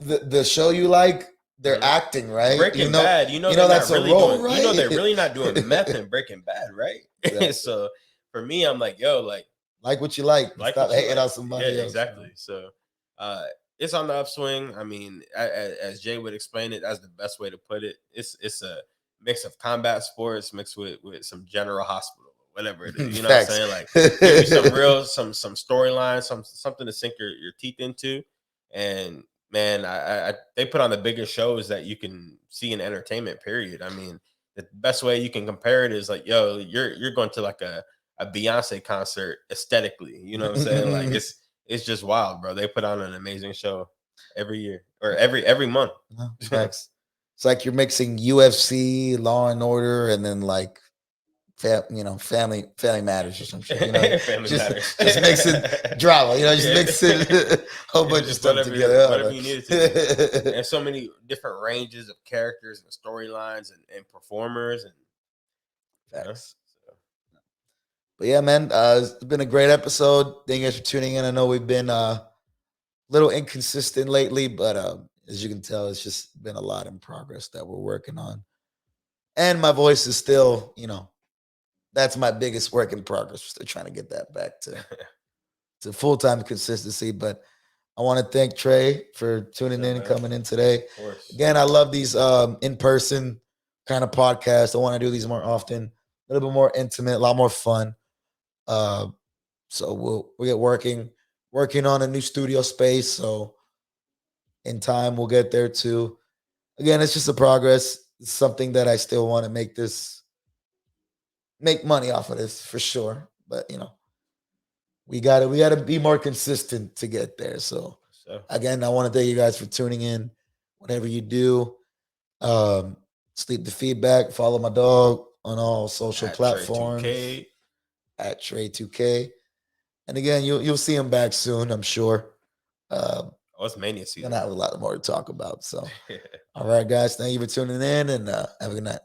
S1: the show you like they're acting, right?
S2: Breaking Bad, you know
S1: you
S2: they're
S1: know
S2: not
S1: that's a
S2: really
S1: role,
S2: doing. You
S1: right?
S2: know they're really not doing meth in Breaking Bad, right?
S1: Exactly.
S2: So for me, I'm like, yo,
S1: Like what you like.
S2: like
S1: Stop
S2: what you
S1: hating
S2: like.
S1: on
S2: Yeah,
S1: somebody else.
S2: exactly. So uh, it's on the upswing. I mean, as Jay would explain it, that's the best way to put it. It's a mix of combat sports mixed with some general hospital, whatever it is. You know what I'm
S1: Facts.
S2: saying? Like give you some real some storylines, something to sink your teeth into. And man, I they put on the biggest shows that you can see in entertainment. Period. I mean, the best way you can compare it is like, yo, you're going to like a Beyonce concert aesthetically. You know what I'm saying? Like it's just wild, bro. They put on an amazing show every year or every month.
S1: No, facts. It's like you're mixing UFC, Law and Order, and then like family matters or some shit.
S2: Family Matters.
S1: Just mixing drama. Just
S2: Yeah.
S1: mixing a whole bunch of
S2: Just
S1: stuff together.
S2: whatever you need it to be. And so many different ranges of characters and storylines and performers and
S1: Facts.
S2: so.
S1: But yeah, man, it's been a great episode. Thank you guys for tuning in. I know we've been a little inconsistent lately, but as you can tell, it's just been a lot in progress that we're working on. And my voice is still, that's my biggest work in progress. We're still trying to get that back to full time consistency. But I want to thank Trey for tuning in and coming in today.
S2: Of course.
S1: Again, I love these in person kind of podcasts. I want to do these more often, a little bit more intimate, a lot more fun. So we'll get working on a new studio space. So in time we'll get there too. Again, it's just a progress. It's something that I still want to make money off of this for sure. But we gotta be more consistent to get there. So again, I want to thank you guys for tuning in. Whatever you do, sleep the feedback. Follow my dog on all social platforms at Trey2K. And again, you'll see him back soon, I'm sure.
S2: It's Mania season.
S1: Gonna have a lot more to talk about. So, all right, guys, thank you for tuning in, and have a good night.